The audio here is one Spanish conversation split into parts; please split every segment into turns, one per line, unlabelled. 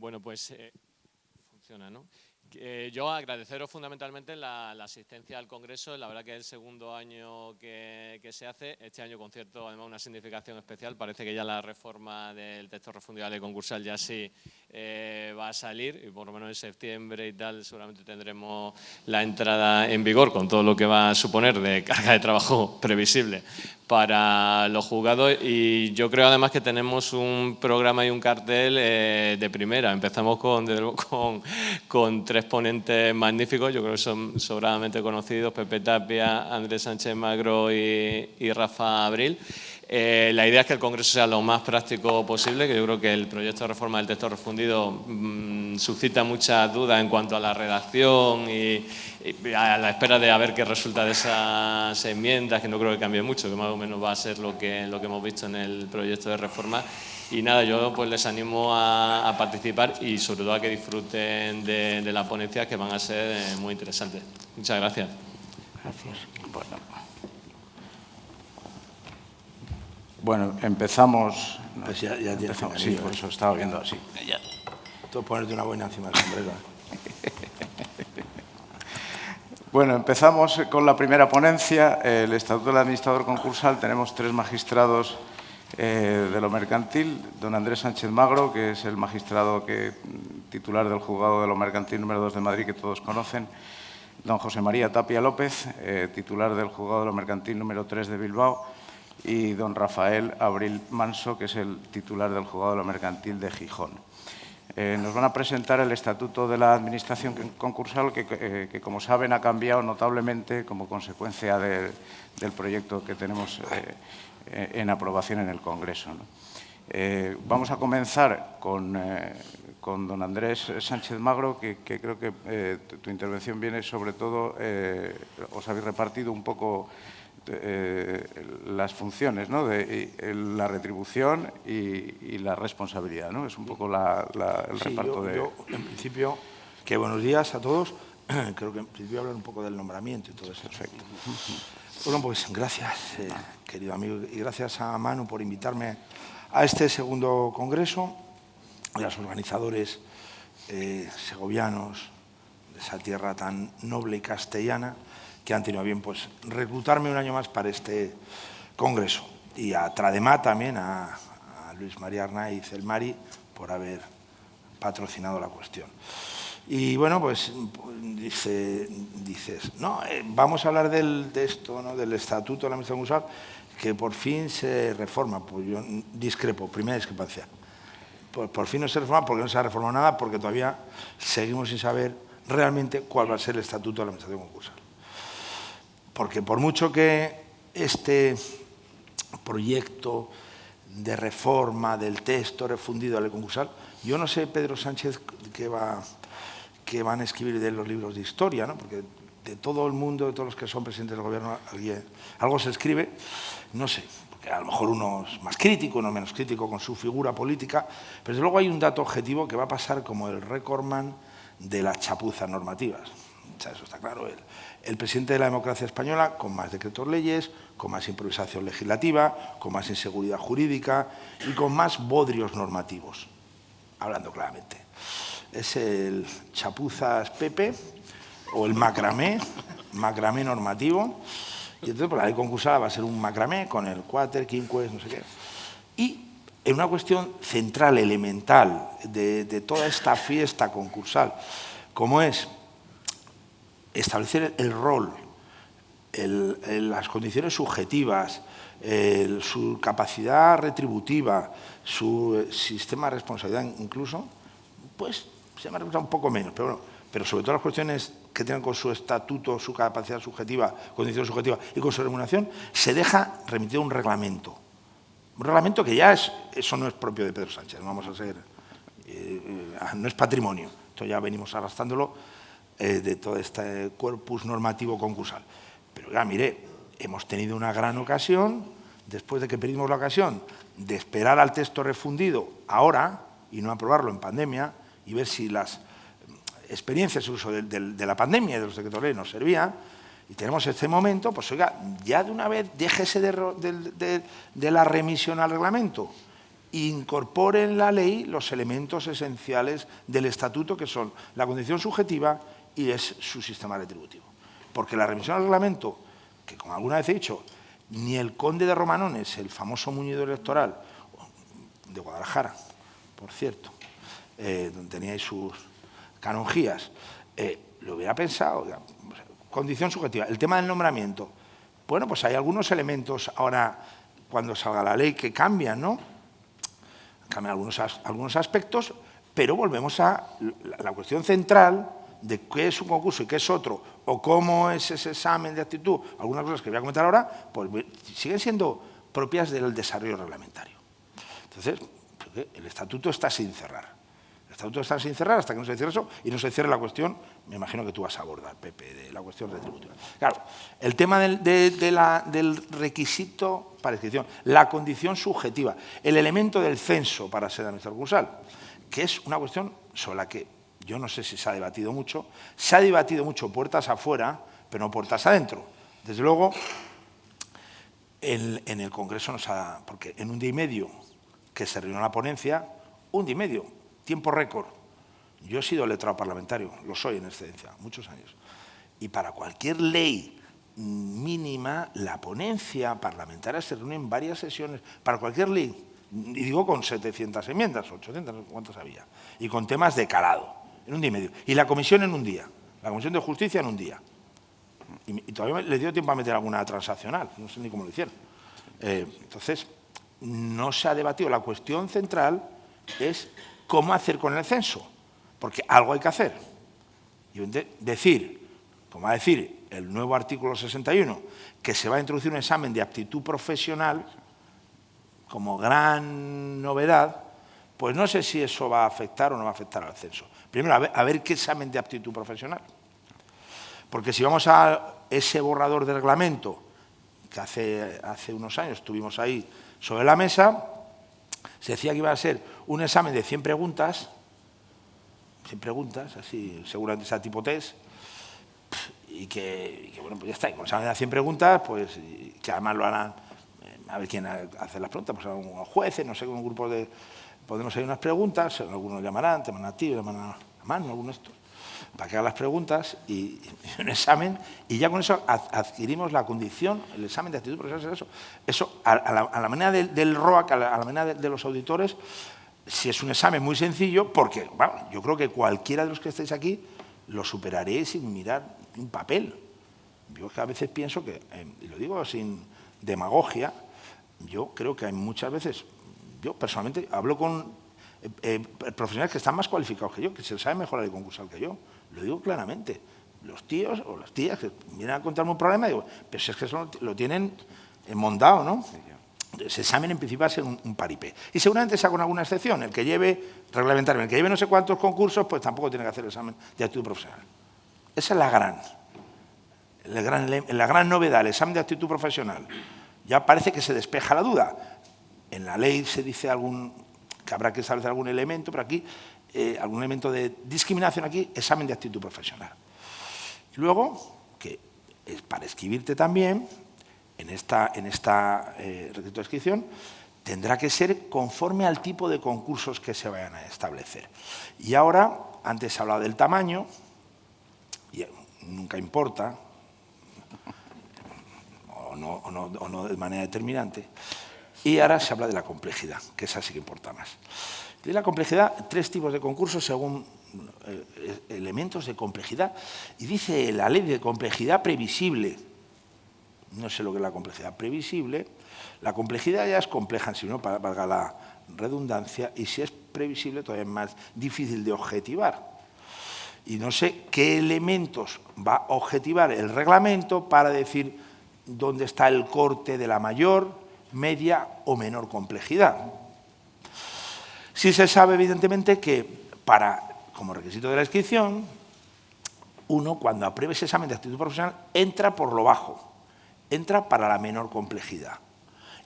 Bueno, pues funciona, ¿no? Yo agradeceros fundamentalmente la asistencia al Congreso. La verdad que es el segundo año que se hace. Este año con cierto, además, una significación especial. Parece que ya la reforma del texto refundido de la ley concursal ya sí va a salir, y por lo menos en septiembre y tal seguramente tendremos la entrada en vigor con todo lo que va a suponer de carga de trabajo previsible para los juzgados. Y yo creo además que tenemos un programa y un cartel de primera. Empezamos con tres ponentes magníficos, yo creo que son sobradamente conocidos: Pepe Tapia, Andrés Sánchez Magro y Rafa Abril. La idea es que el Congreso sea lo más práctico posible, que yo creo que el proyecto de reforma del texto refundido suscita muchas dudas en cuanto a la redacción y a la espera de a ver qué resulta de esas enmiendas, que no creo que cambie mucho, que más o menos va a ser lo que hemos visto en el proyecto de reforma. Y nada, yo pues les animo a participar y sobre todo a que disfruten de las ponencias, que van a ser muy interesantes. Muchas gracias.
Gracias. Bueno, empezamos.
Pues ya empezamos.
Sí, por eso estaba viendo así.
Ya. Tú ponerte una buena encima del sombrero.
Bueno, empezamos con la primera ponencia, el Estatuto del Administrador Concursal. Tenemos tres magistrados de lo mercantil: don Andrés Sánchez Magro, que es el magistrado titular del Juzgado de lo Mercantil número 2 de Madrid, que todos conocen; don José María Tapia López, titular del Juzgado de lo Mercantil número 3 de Bilbao; y don Rafael Abril Manso, que es el titular del Juzgado de lo Mercantil de Gijón. Nos van a presentar el Estatuto de la Administración Concursal, que como saben, ha cambiado notablemente como consecuencia del proyecto que tenemos en aprobación en el Congreso, ¿no? Vamos a comenzar con don Andrés Sánchez Magro, que creo que tu intervención viene sobre todo, os habéis repartido un poco las funciones, ¿no? La retribución y la responsabilidad, ¿no? Es un poco el reparto de...
Yo, en principio, que buenos días a todos. Creo que en principio hablar un poco del nombramiento y todo eso.
Perfecto.
Bueno, pues gracias, querido amigo, y gracias a Manu por invitarme a este segundo congreso, a los organizadores segovianos de esa tierra tan noble y castellana, que han tenido a bien pues reclutarme un año más para este congreso, y a Tradema también, a Luis María Arnaiz el Mari, por haber patrocinado la cuestión. Y bueno, pues dices, no, vamos a hablar de esto, ¿no? Del Estatuto de la Administración Concursal, que por fin se reforma. Pues yo discrepo, primera discrepancia. Por fin no se reforma, porque no se ha reformado nada, porque todavía seguimos sin saber realmente cuál va a ser el Estatuto de la Administración Concursal. Porque por mucho que este proyecto de reforma del texto refundido de la ley concursal, yo no sé, Pedro Sánchez, qué van a escribir de los libros de historia, ¿no? Porque de todo el mundo, de todos los que son presidentes del gobierno, algo se escribe, no sé, porque a lo mejor uno es más crítico, uno menos crítico con su figura política, pero desde luego hay un dato objetivo que va a pasar como el recordman de las chapuzas normativas. O sea, eso está claro. El presidente de la democracia española, con más decretos leyes, con más improvisación legislativa, con más inseguridad jurídica y con más bodrios normativos, hablando claramente. Es el chapuzas Pepe o el macramé normativo. Y entonces pues, la ley concursal va a ser un macramé con el quater, quinques, no sé qué. Y en una cuestión central, elemental, de toda esta fiesta concursal, como es establecer el rol, las condiciones subjetivas, su capacidad retributiva, su sistema de responsabilidad incluso, pues se me ha resultado un poco menos, pero sobre todo las cuestiones que tienen con su estatuto, su capacidad subjetiva, condición subjetiva y con su remuneración, se deja remitido un reglamento. Un reglamento que ya eso no es propio de Pedro Sánchez, no vamos a ser, no es patrimonio, esto ya venimos arrastrándolo de todo este corpus normativo concursal. Pero ya, mire, hemos tenido una gran ocasión, después de que perdimos la ocasión de esperar al texto refundido ahora y no aprobarlo en pandemia y ver si las experiencias incluso de la pandemia y de los decretos ley nos servían, y tenemos este momento, pues oiga, ya de una vez déjese de la remisión al reglamento incorpore en la ley los elementos esenciales del estatuto, que son la condición subjetiva y es su sistema retributivo. Porque la remisión al reglamento, que como alguna vez he dicho, ni el conde de Romanones, el famoso muñido electoral de Guadalajara, por cierto, donde teníais sus canonjías, lo hubiera pensado. Condición subjetiva. El tema del nombramiento. Bueno, pues hay algunos elementos ahora, cuando salga la ley, que cambian, ¿no? Cambian algunos aspectos, pero volvemos a la cuestión central de qué es un concurso y qué es otro, o cómo es ese examen de actitud, algunas cosas que voy a comentar ahora, pues siguen siendo propias del desarrollo reglamentario. Entonces, el estatuto está sin cerrar. El estatuto está sin cerrar hasta que no se cierre eso y no se cierre la cuestión, me imagino que tú vas a abordar, Pepe, de la cuestión retributiva. Claro, el tema del requisito para inscripción, la condición subjetiva, el elemento del censo para ser administrador concursal, que es una cuestión sobre la que yo no sé si se ha debatido mucho puertas afuera, pero no puertas adentro. Desde luego, en el Congreso nos ha... Porque en un día y medio que se reunió la ponencia, un día y medio, tiempo récord. Yo he sido letrado parlamentario, lo soy en excedencia, muchos años. Y para cualquier ley mínima, la ponencia parlamentaria se reúne en varias sesiones. Para cualquier ley, y digo con 700 enmiendas, 800, no sé cuántas había, y con temas de calado, en un día y medio. Y la comisión en un día, la Comisión de Justicia en un día. Y todavía les dio tiempo a meter alguna transaccional, no sé ni cómo lo hicieron. Entonces, no se ha debatido. La cuestión central es cómo hacer con el censo, porque algo hay que hacer. Y decir, como va a decir el nuevo artículo 61, que se va a introducir un examen de aptitud profesional como gran novedad, pues no sé si eso va a afectar o no va a afectar al censo. Primero, a ver qué examen de aptitud profesional. Porque si vamos a ese borrador de reglamento que hace unos años tuvimos ahí sobre la mesa, se decía que iba a ser un examen de 100 preguntas, así seguramente sea tipo test, y que bueno, pues ya está, y con el examen de 100 preguntas, pues que además lo harán, a ver quién hace las preguntas, pues algunos jueces, no sé, con un grupo de... Podemos hacer unas preguntas, algunos llamarán, te llaman a ti, llaman a Manu, algunos estos, para que hagan las preguntas y un examen, y ya con eso adquirimos la condición, el examen de actitud profesional. Eso a la manera del ROAC, a la manera de los auditores, si es un examen muy sencillo, porque bueno, yo creo que cualquiera de los que estéis aquí lo superaréis sin mirar un papel. Yo que a veces pienso que, y lo digo sin demagogia, yo creo que hay muchas veces, yo personalmente hablo con profesionales que están más cualificados que yo, que se saben mejor la ley concursal que yo, lo digo claramente. Los tíos o las tías que vienen a contarme un problema, digo, pero si es que eso lo tienen montado, ¿no? Ese examen en principio va a ser un paripé. Y seguramente sea con alguna excepción, el que lleve reglamentariamente, el que lleve no sé cuántos concursos, pues tampoco tiene que hacer el examen de actitud profesional. Esa es la gran novedad, el examen de actitud profesional. Ya parece que se despeja la duda. En la ley se dice que habrá que establecer algún elemento, pero aquí, algún elemento de discriminación aquí, examen de actitud profesional. Y luego, que es para escribirte también, en esta requisito de inscripción, tendrá que ser conforme al tipo de concursos que se vayan a establecer. Y ahora, antes se hablaba del tamaño, y nunca importa, o no de manera determinante, y ahora se habla de la complejidad, que esa sí que importa más. De la complejidad, 3 tipos de concursos según elementos de complejidad. Y dice la ley de complejidad previsible. No sé lo que es la complejidad previsible. La complejidad ya es compleja, si no, valga la redundancia, y si es previsible todavía es más difícil de objetivar. Y no sé qué elementos va a objetivar el reglamento para decir dónde está el corte de la mayor, media o menor complejidad. Sí se sabe, evidentemente, que como requisito de la inscripción, uno, cuando apruebe ese examen de actitud profesional, entra por lo bajo, entra para la menor complejidad.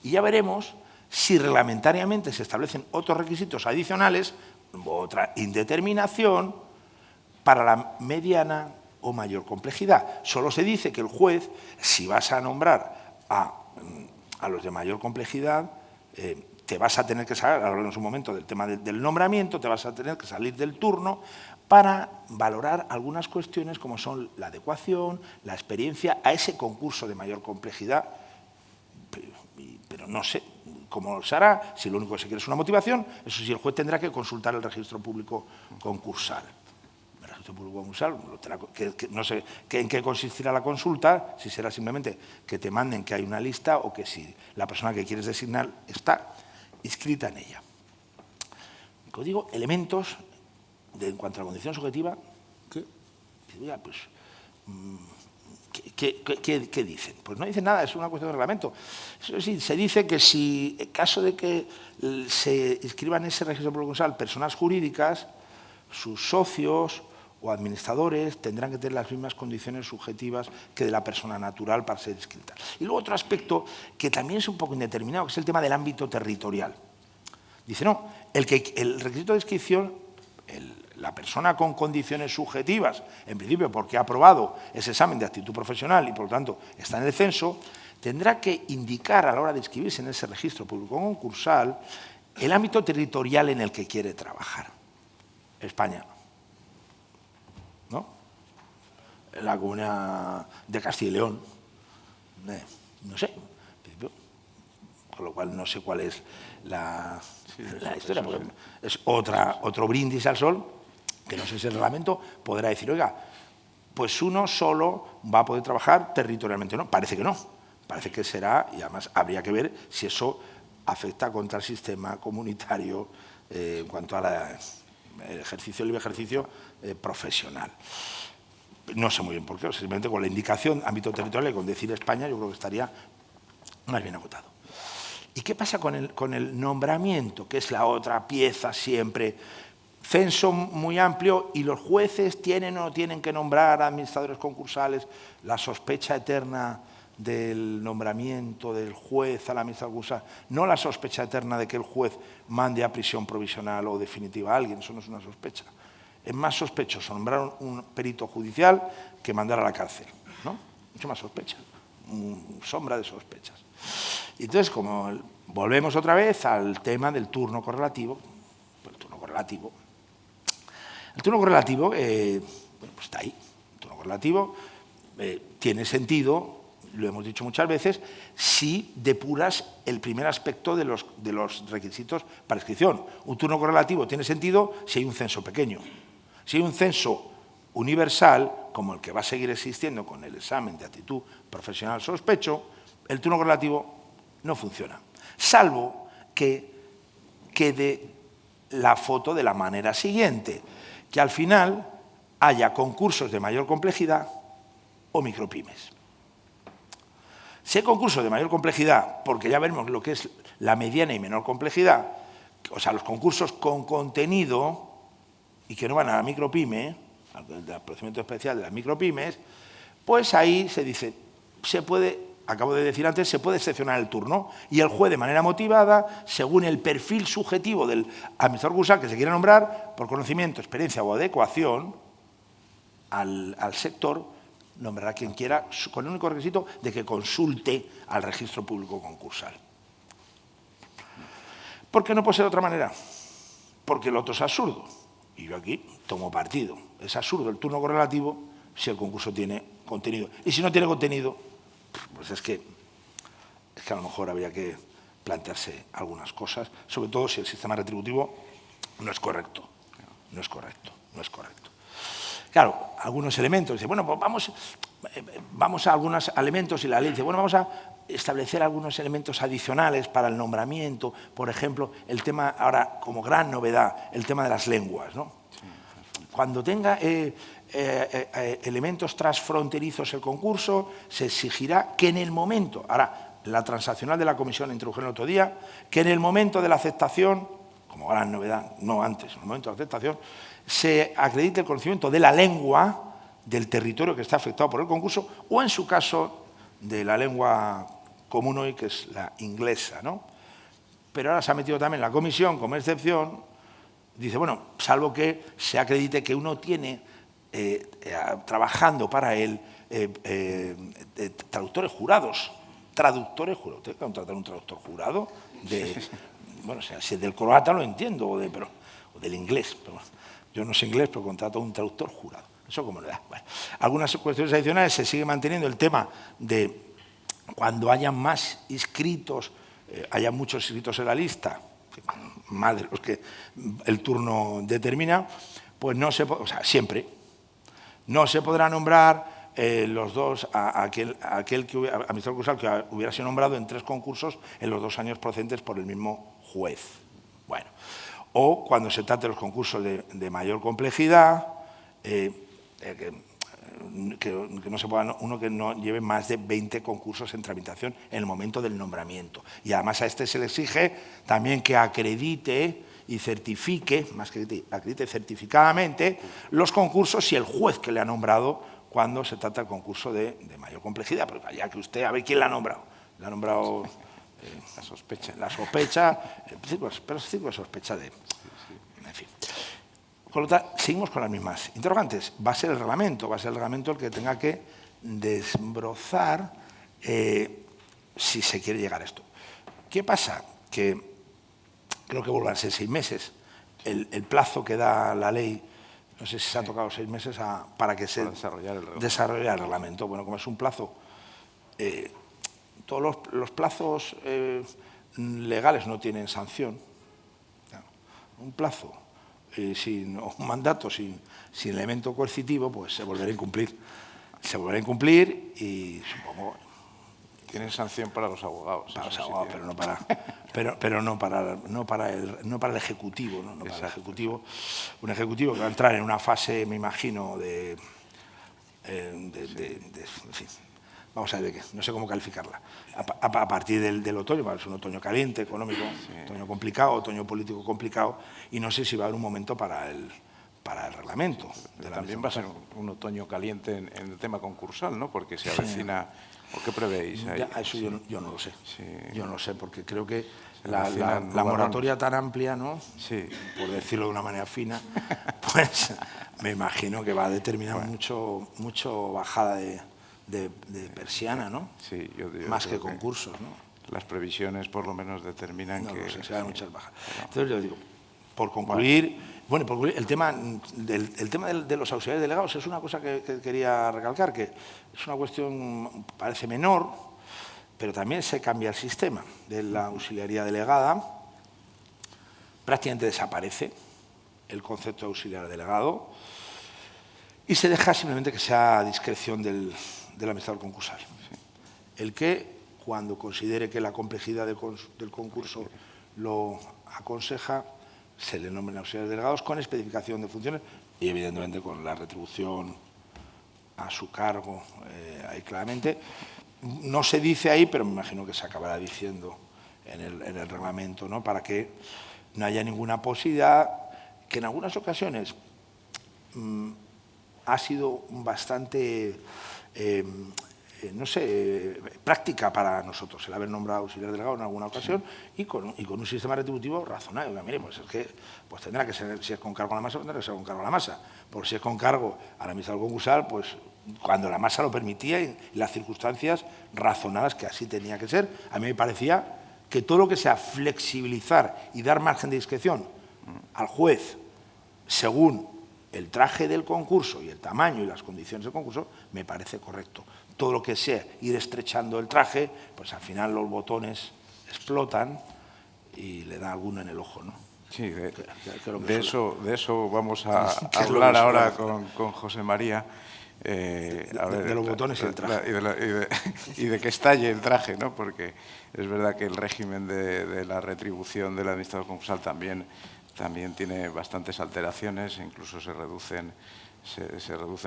Y ya veremos si reglamentariamente se establecen otros requisitos adicionales, otra indeterminación, para la mediana o mayor complejidad. Solo se dice que el juez, si vas a nombrar a los de mayor complejidad, te vas a tener que salir, hablaremos un momento del tema del nombramiento, te vas a tener que salir del turno para valorar algunas cuestiones como son la adecuación, la experiencia a ese concurso de mayor complejidad, pero no sé cómo se hará, si lo único que se quiere es una motivación, eso sí, el juez tendrá que consultar el registro público concursal. El registro público concursal, no sé en qué consistirá la consulta, si será simplemente que te manden que hay una lista o que si la persona que quieres designar está inscrita en ella. Como digo, elementos en cuanto a la condición subjetiva, ¿qué dicen? Pues no dicen nada, es una cuestión de reglamento. Eso sí, se dice que si en caso de que se inscriban en ese registro público concursal personas jurídicas, sus socios o administradores tendrán que tener las mismas condiciones subjetivas que de la persona natural para ser inscrita. Y luego otro aspecto que también es un poco indeterminado, que es el tema del ámbito territorial. Dice, no, el requisito de inscripción, la persona con condiciones subjetivas, en principio porque ha aprobado ese examen de actitud profesional y por lo tanto está en el censo, tendrá que indicar a la hora de inscribirse en ese registro público concursal el ámbito territorial en el que quiere trabajar. España, ¿no? La Comunidad de Castilla y León, no sé, con lo cual no sé cuál es la historia, porque es otro brindis al sol, que no sé si el reglamento podrá decir, oiga, pues uno solo va a poder trabajar territorialmente. No, parece que no, parece que será, y además habría que ver si eso afecta contra el sistema comunitario en cuanto al ejercicio, libre ejercicio profesional. No sé muy bien por qué, simplemente con la indicación ámbito territorial y con decir España yo creo que estaría más bien acotado. ¿Y qué pasa con el nombramiento, que es la otra pieza siempre? Censo muy amplio y los jueces tienen o no tienen que nombrar a administradores concursales, la sospecha eterna del nombramiento del juez al administrador concursal, no la sospecha eterna de que el juez mande a prisión provisional o definitiva a alguien, eso no es una sospecha. Es más sospechoso nombrar un perito judicial que mandar a la cárcel, ¿no? Mucho más sospecha, sombra de sospechas. Y entonces, como volvemos otra vez al tema del turno correlativo, pues el turno correlativo pues está ahí. El turno correlativo tiene sentido, lo hemos dicho muchas veces, si depuras el primer aspecto de los requisitos para inscripción. Un turno correlativo tiene sentido si hay un censo pequeño. Si hay un censo universal, como el que va a seguir existiendo con el examen de actitud profesional sospecho, el turno correlativo no funciona, salvo que quede la foto de la manera siguiente, que al final haya concursos de mayor complejidad o micropymes. Si hay concursos de mayor complejidad, porque ya veremos lo que es la mediana y menor complejidad, o sea, los concursos con contenido y que no van a la micropyme, al procedimiento especial de las micropymes, pues ahí se dice, se puede, acabo de decir antes, se puede excepcionar el turno y el juez de manera motivada, según el perfil subjetivo del administrador concursal que se quiera nombrar, por conocimiento, experiencia o adecuación al sector, nombrará a quien quiera con el único requisito de que consulte al registro público concursal. ¿Por qué no puede ser de otra manera? Porque el otro es absurdo. Y yo aquí tomo partido. Es absurdo el turno correlativo si el concurso tiene contenido. Y si no tiene contenido, pues es que a lo mejor habría que plantearse algunas cosas, sobre todo si el sistema retributivo no es correcto. No es correcto, no es correcto. Claro, algunos elementos, dice, bueno, pues vamos a algunos elementos y la ley dice, bueno, vamos a establecer algunos elementos adicionales para el nombramiento, por ejemplo, el tema, ahora como gran novedad, el tema de las lenguas, ¿no? Cuando tenga elementos transfronterizos el concurso, se exigirá que en el momento, ahora la transaccional de la comisión introdujeron el otro día, que en el momento de la aceptación, como gran novedad, no antes, en el momento de la aceptación, se acredite el conocimiento de la lengua del territorio que está afectado por el concurso o, en su caso, de la lengua común hoy, que es la inglesa, ¿no? Pero ahora se ha metido también la comisión como excepción, dice, bueno, salvo que se acredite que uno tiene trabajando para él traductores jurados. Traductores jurados. ¿Usted va a contratar un traductor jurado bueno, si es del croata lo entiendo, o del inglés, pero yo no sé inglés, pero contrato a un traductor jurado. Eso como le da. Bueno, algunas cuestiones adicionales, se sigue manteniendo el tema de cuando haya más inscritos, haya muchos inscritos en la lista, más de los que el turno determina, pues no se puede, o sea, siempre no se podrá nombrar los dos a aquel administrador concursal que hubiera sido nombrado en 3 concursos en los 2 años procedentes por el mismo juez. Bueno, o cuando se trate de los concursos de mayor complejidad, que no se pueda, uno que no lleve más de 20 concursos en tramitación en el momento del nombramiento. Y además a este se le exige también que acredite y certifique, más que acredite certificadamente, los concursos y el juez que le ha nombrado cuando se trata del concurso de mayor complejidad. Porque ya que usted, a ver quién la ha nombrado. Le ha nombrado la sospecha, pero sí con sospecha de... En fin. Con lo tal, seguimos con las mismas interrogantes. Va a ser el reglamento el que tenga que desbrozar si se quiere llegar a esto. ¿Qué pasa? Que creo que vuelvan a ser 6 meses. El plazo que da la ley, no sé si se ha tocado 6 meses para que se desarrolle el reglamento. Bueno, como es un plazo, todos los plazos legales no tienen sanción. Un plazo un mandato sin elemento coercitivo, pues se volverá a incumplir. Se volverá a incumplir y supongo...
Tienen sanción para los abogados.
Para los abogados, pero no para el Ejecutivo. No para el Ejecutivo. Un Ejecutivo que va a entrar en una fase, me imagino, en fin, vamos a ver de qué, no sé cómo calificarla. A partir del otoño, es un otoño caliente, económico, otoño complicado, otoño político complicado, y no sé si va a haber un momento para el reglamento.
También va a ser un otoño caliente en el tema concursal, ¿no? Porque se avecina... ¿O qué prevéis ahí?
Eso yo no lo sé. Sí. Yo no lo sé, porque creo que la moratoria tan amplia, ¿no?
Sí.
Por decirlo de una manera fina, pues me imagino que va a determinar mucho bajada de persiana, ¿no?
Sí,
más que concursos, ¿no?
Las previsiones por lo menos determinan que...
No sé, se dan muchas bajas. Entonces yo digo, por concluir, el tema de los auxiliares delegados es una cosa que quería recalcar, que es una cuestión, parece menor, pero también se cambia el sistema de la auxiliaría delegada, prácticamente desaparece el concepto de auxiliar delegado y se deja simplemente que sea a discreción del administrador concursal. El que, cuando considere que la complejidad del concurso lo aconseja, se le nombran auxiliares delegados con especificación de funciones y, evidentemente, con la retribución a su cargo, ahí claramente. No se dice ahí, pero me imagino que se acabará diciendo en el reglamento, ¿no? Para que no haya ninguna posibilidad, que en algunas ocasiones ha sido bastante... no sé, práctica para nosotros el haber nombrado auxiliar delegado en alguna ocasión y con un sistema retributivo razonable. Mire, pues es que tendrá que ser, si es con cargo a la masa, tendrá que ser con cargo a la masa. Porque si es con cargo a la administración concursal, pues cuando la masa lo permitía y las circunstancias razonadas que así tenía que ser, a mí me parecía que todo lo que sea flexibilizar y dar margen de discreción al juez según el traje del concurso y el tamaño y las condiciones del concurso, me parece correcto. Todo lo que sea ir estrechando el traje, pues al final los botones explotan y le da alguno en el ojo, ¿no?
Sí, de eso vamos a hablar ahora con José María.
De los botones y el traje.
Y de que estalle el traje, ¿no? Porque es verdad que el régimen de la retribución del administrador concursal también tiene bastantes alteraciones, incluso se reducen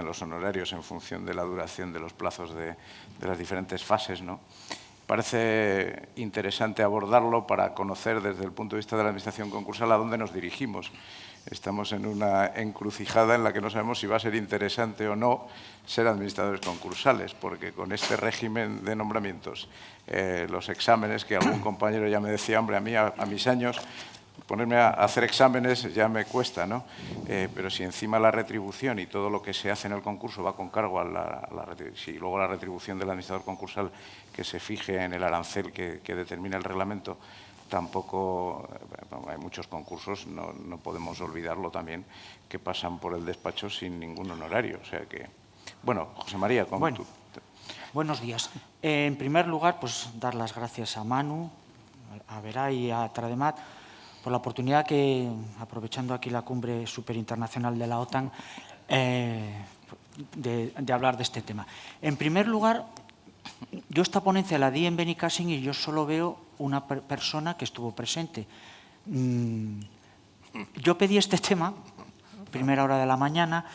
los honorarios en función de la duración de los plazos de las diferentes fases, ¿no? Parece interesante abordarlo para conocer desde el punto de vista de la administración concursal a dónde nos dirigimos. Estamos en una encrucijada en la que no sabemos si va a ser interesante o no ser administradores concursales, porque con este régimen de nombramientos, los exámenes, que algún compañero ya me decía, hombre, a mí a mis años, ponerme a hacer exámenes ya me cuesta, ¿no? Pero si encima la retribución y todo lo que se hace en el concurso va con cargo a si luego la retribución del administrador concursal que se fije en el arancel que determina el reglamento, tampoco hay muchos concursos, no podemos olvidarlo también, que pasan por el despacho sin ningún honorario. O sea que, bueno, José María,
Bueno, buenos días. En primer lugar, pues dar las gracias a Manu, a Veray y a Trademat por la oportunidad que, aprovechando aquí la cumbre superinternacional de la OTAN, de hablar de este tema. En primer lugar, yo esta ponencia la di en Benicàssim y yo solo veo una persona que estuvo presente. Yo pedí este tema, primera hora de la mañana,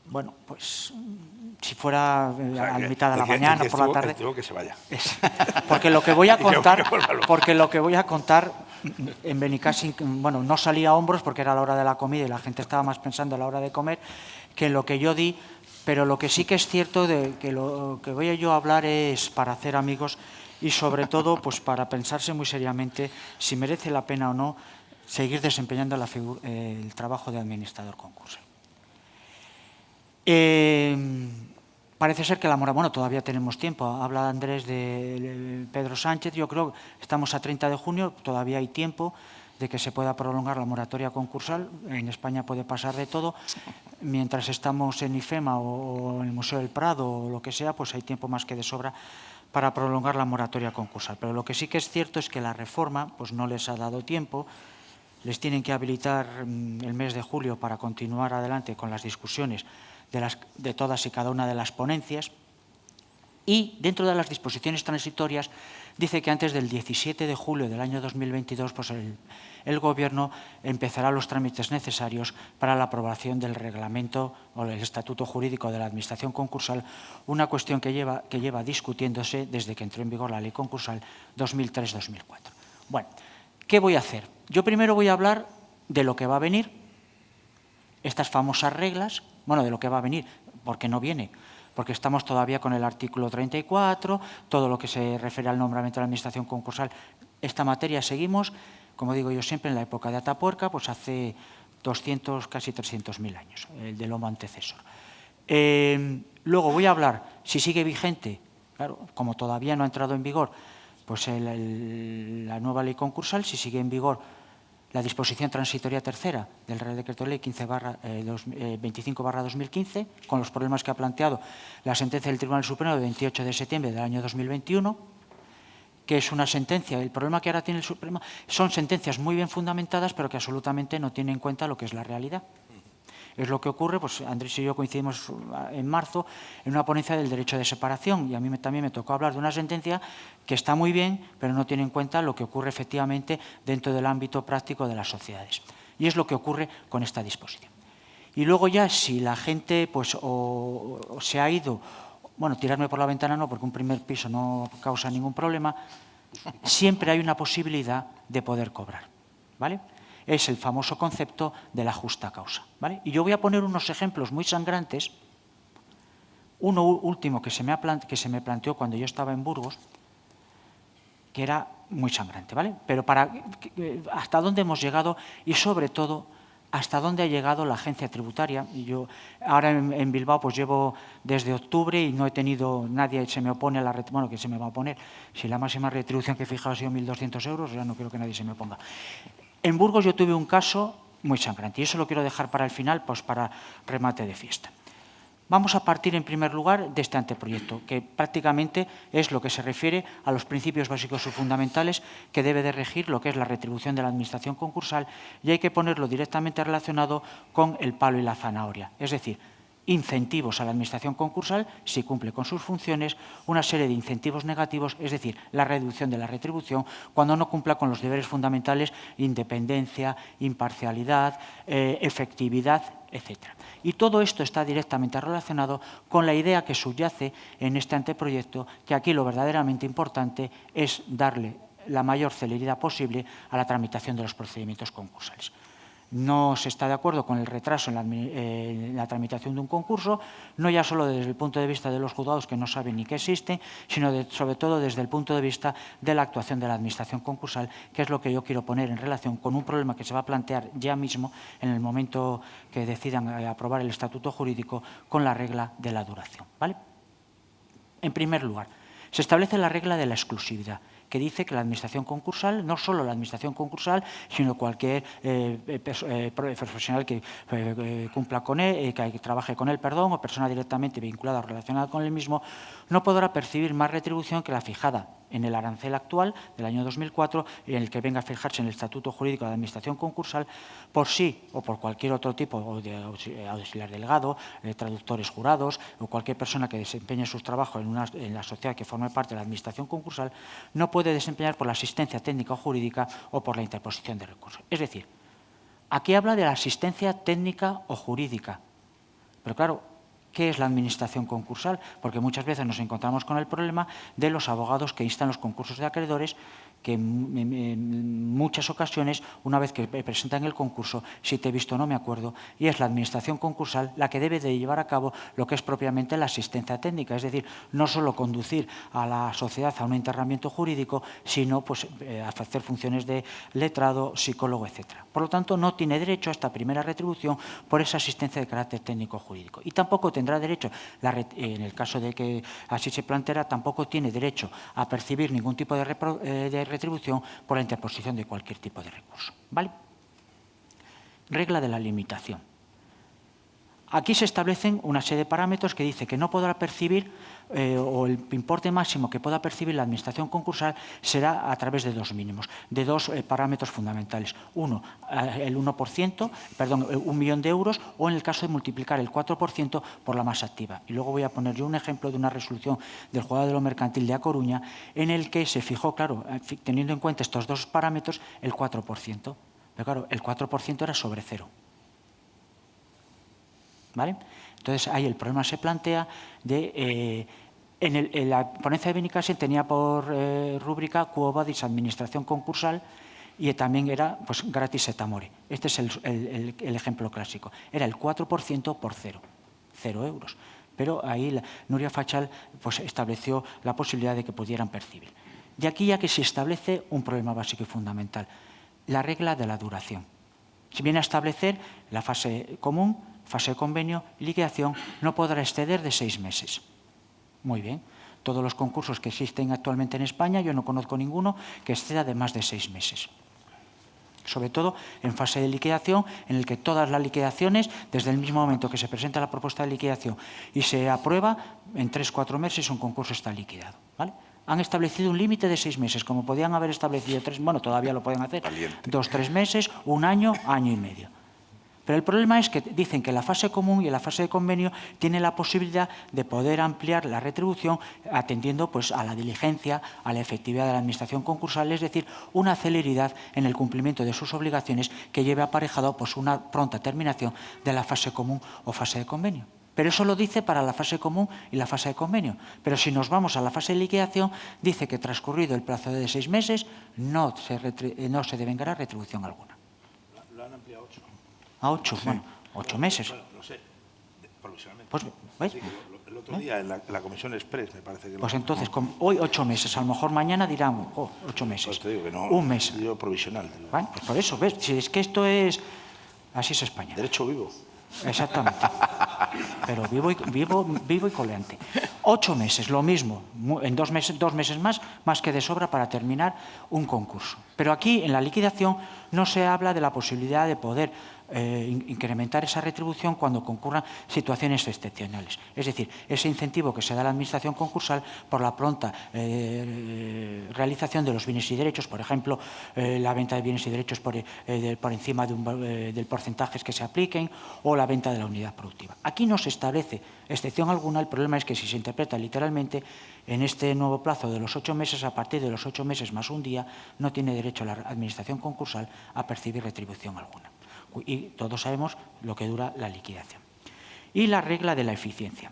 bueno, pues si fuera a la mitad de la mañana, por la tarde.
Tengo que se vaya.
Porque lo que voy a contar, en Benicàssim, bueno, no salía a hombros porque era la hora de la comida y la gente estaba más pensando en la hora de comer que en lo que yo di, pero lo que sí que es cierto de que lo que voy yo a hablar es para hacer amigos y sobre todo pues para pensarse muy seriamente si merece la pena o no seguir desempeñando el trabajo de administrador concursal. Parece ser que bueno, todavía tenemos tiempo. Habla Andrés de Pedro Sánchez. Yo creo que estamos a 30 de junio, todavía hay tiempo de que se pueda prolongar la moratoria concursal. En España puede pasar de todo. Mientras estamos en IFEMA o en el Museo del Prado o lo que sea, pues hay tiempo más que de sobra para prolongar la moratoria concursal. Pero lo que sí que es cierto es que la reforma pues no les ha dado tiempo. Les tienen que habilitar el mes de julio para continuar adelante con las discusiones de todas y cada una de las ponencias, y dentro de las disposiciones transitorias dice que antes del 17 de julio del año 2022 pues el Gobierno empezará los trámites necesarios para la aprobación del reglamento o el estatuto jurídico de la Administración concursal, una cuestión que lleva discutiéndose desde que entró en vigor la Ley Concursal 2003-2004. Bueno, ¿qué voy a hacer? Yo primero voy a hablar de lo que va a venir, estas famosas reglas, bueno, de lo que va a venir, porque no viene, porque estamos todavía con el artículo 34, todo lo que se refiere al nombramiento de la Administración concursal. Esta materia seguimos, como digo yo siempre, en la época de Atapuerca, pues hace 200, casi 300.000 años, el del Homo antecesor. Luego voy a hablar, si sigue vigente, claro, como todavía no ha entrado en vigor, pues la nueva ley concursal, si sigue en vigor la disposición transitoria tercera del Real Decreto Ley 25/2015, con los problemas que ha planteado la sentencia del Tribunal Supremo de 28 de septiembre del año 2021, que es una sentencia, el problema que ahora tiene el Supremo son sentencias muy bien fundamentadas, pero que absolutamente no tienen en cuenta lo que es la realidad. Es lo que ocurre, pues Andrés y yo coincidimos en marzo en una ponencia del derecho de separación y a mí también me tocó hablar de una sentencia que está muy bien, pero no tiene en cuenta lo que ocurre efectivamente dentro del ámbito práctico de las sociedades. Y es lo que ocurre con esta disposición. Y luego ya, si la gente pues o se ha ido, bueno, tirarme por la ventana no, porque un primer piso no causa ningún problema, siempre hay una posibilidad de poder cobrar, ¿vale? Es el famoso concepto de la justa causa, ¿vale? Y yo voy a poner unos ejemplos muy sangrantes. Uno último que se me planteó cuando yo estaba en Burgos, que era muy sangrante, ¿vale? Pero hasta dónde hemos llegado y sobre todo hasta dónde ha llegado la agencia tributaria. Y yo ahora en Bilbao pues llevo desde octubre y no he tenido, nadie se me opone a la retribución, bueno, que se me va a oponer. Si la máxima retribución que he fijado ha sido 1.200 euros, ya no quiero que nadie se me oponga. En Burgos yo tuve un caso muy sangrante y eso lo quiero dejar para el final, pues para remate de fiesta. Vamos a partir en primer lugar de este anteproyecto, que prácticamente es lo que se refiere a los principios básicos y fundamentales que debe de regir lo que es la retribución de la Administración concursal, y hay que ponerlo directamente relacionado con el palo y la zanahoria, es decir, incentivos a la Administración concursal si cumple con sus funciones, una serie de incentivos negativos, es decir, la reducción de la retribución cuando no cumpla con los deberes fundamentales, independencia, imparcialidad, efectividad, etc. Y todo esto está directamente relacionado con la idea que subyace en este anteproyecto, que aquí lo verdaderamente importante es darle la mayor celeridad posible a la tramitación de los procedimientos concursales. No se está de acuerdo con el retraso en la tramitación de un concurso, no ya solo desde el punto de vista de los juzgados que no saben ni que existe, sino sobre todo desde el punto de vista de la actuación de la Administración concursal, que es lo que yo quiero poner en relación con un problema que se va a plantear ya mismo en el momento que decidan aprobar el estatuto jurídico con la regla de la duración, ¿vale? En primer lugar, se establece la regla de la exclusividad, que dice que la Administración concursal, no solo la Administración concursal, sino cualquier profesional que cumpla con él, que trabaje con él, o persona directamente vinculada o relacionada con él mismo, no podrá percibir más retribución que la fijada en el arancel actual del año 2004, en el que venga a fijarse en el Estatuto Jurídico de la Administración concursal, por sí o por cualquier otro tipo de auxiliar delegado, traductores jurados o cualquier persona que desempeñe sus trabajos en la sociedad que forme parte de la Administración concursal, no puede desempeñar por la asistencia técnica o jurídica o por la interposición de recursos. Es decir, aquí habla de la asistencia técnica o jurídica. Pero claro, ¿qué es la administración concursal? Porque muchas veces nos encontramos con el problema de los abogados que instan los concursos de acreedores, que en muchas ocasiones, una vez que presentan el concurso, si te he visto no me acuerdo, y es la administración concursal la que debe de llevar a cabo lo que es propiamente la asistencia técnica, es decir, no solo conducir a la sociedad a un enterramiento jurídico, sino pues, hacer funciones de letrado, psicólogo, etc. Por lo tanto, no tiene derecho a esta primera retribución por esa asistencia de carácter técnico jurídico. Y tampoco tendrá derecho, en el caso de que así se planteara, tampoco tiene derecho a percibir ningún tipo de retribución por la interposición de cualquier tipo de recurso. ¿Vale? Regla de la limitación. Aquí se establecen una serie de parámetros que dice que no podrá percibir o el importe máximo que pueda percibir la administración concursal será a través de dos mínimos, de dos parámetros fundamentales. Uno, el 1%, perdón, 1 millón de euros, o en el caso de multiplicar el 4% por la masa activa. Y luego voy a poner yo un ejemplo de una resolución del Juzgado de lo Mercantil de A Coruña en el que se fijó, claro, teniendo en cuenta estos dos parámetros, el 4%. Pero claro, el 4% era sobre cero. ¿Vale? Entonces, ahí el problema se plantea de... en la ponencia de Benicassin tenía por rúbrica Quo vadis administración concursal y también era pues, gratis et amore. Este es el ejemplo clásico. Era el 4% por cero euros. Pero ahí Nuria Fachal pues, estableció la posibilidad de que pudieran percibir. Y aquí ya que se establece un problema básico y fundamental, la regla de la duración. Si viene a establecer la fase común, fase de convenio, liquidación, no podrá exceder de 6 meses. Muy bien. Todos los concursos que existen actualmente en España, yo no conozco ninguno que exceda de más de 6 meses. Sobre todo en fase de liquidación, en el que todas las liquidaciones, desde el mismo momento que se presenta la propuesta de liquidación y se aprueba, en 3-4 meses un concurso está liquidado. ¿Vale? Han establecido un límite de 6 meses, como podían haber establecido 3, bueno, todavía lo pueden hacer, 2-3 meses, 1 año, año y medio. Pero el problema es que dicen que la fase común y la fase de convenio tiene la posibilidad de poder ampliar la retribución atendiendo pues, a la diligencia, a la efectividad de la administración concursal, es decir, una celeridad en el cumplimiento de sus obligaciones que lleve aparejado pues, una pronta terminación de la fase común o fase de convenio. Pero eso lo dice para la fase común y la fase de convenio. Pero si nos vamos a la fase de liquidación, dice que transcurrido el plazo de 6 meses no se devengará retribución alguna.
Lo han ampliado a 8.
A 8, sí. Bueno, 8 meses.
Bueno, no sé, provisionalmente.
Pues, ¿ves?
Sí, el otro día en la Comisión Express me parece que...
Pues entonces, hoy 8 meses, a lo mejor mañana dirán 8 meses.
Pues te digo que no,
1 mes.
Digo provisional. Digo.
Bueno, pues por eso, ¿ves? Si es que esto es... Así es España.
Derecho vivo.
Exactamente. Pero vivo y coleante. 8 meses, lo mismo. En 2 meses más que de sobra para terminar un concurso. Pero aquí, en la liquidación, no se habla de la posibilidad de poder incrementar esa retribución cuando concurran situaciones excepcionales. Es decir, ese incentivo que se da a la administración concursal por la pronta realización de los bienes y derechos, por ejemplo, la venta de bienes y derechos por encima del porcentaje que se apliquen o la venta de la unidad productiva. Aquí no se establece excepción alguna, el problema es que si se interpreta literalmente, en este nuevo plazo de los 8 meses, a partir de los 8 meses más un día, no tiene derecho la administración concursal a percibir retribución alguna. Y todos sabemos lo que dura la liquidación. Y la regla de la eficiencia,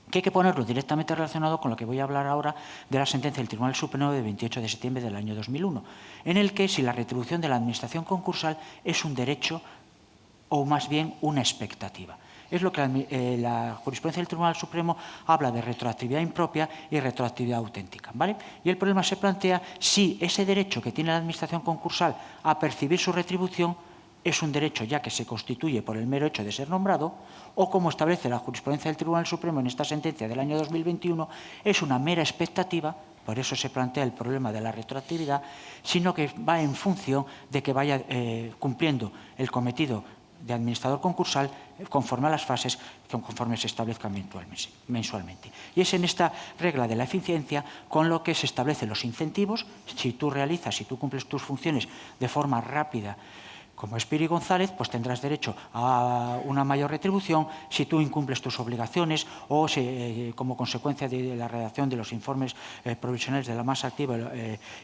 que hay que ponerlo directamente relacionado con lo que voy a hablar ahora de la sentencia del Tribunal Supremo de 28 de septiembre del año 2001, en el que si la retribución de la administración concursal es un derecho o más bien una expectativa. Es lo que la jurisprudencia del Tribunal Supremo habla de retroactividad impropia y retroactividad auténtica, ¿vale? Y el problema se plantea si ese derecho que tiene la administración concursal a percibir su retribución es un derecho ya que se constituye por el mero hecho de ser nombrado, o como establece la jurisprudencia del Tribunal Supremo en esta sentencia del año 2021, es una mera expectativa por eso se plantea el problema de la retroactividad, sino que va en función de que vaya cumpliendo el cometido de administrador concursal conforme a las fases conforme se establezcan mensualmente. Y es en esta regla de la eficiencia con lo que se establecen los incentivos. Si tú cumples tus funciones de forma rápida, como es Piri González, pues tendrás derecho a una mayor retribución. Si tú incumples tus obligaciones o como consecuencia de la redacción de los informes provisionales de la masa activa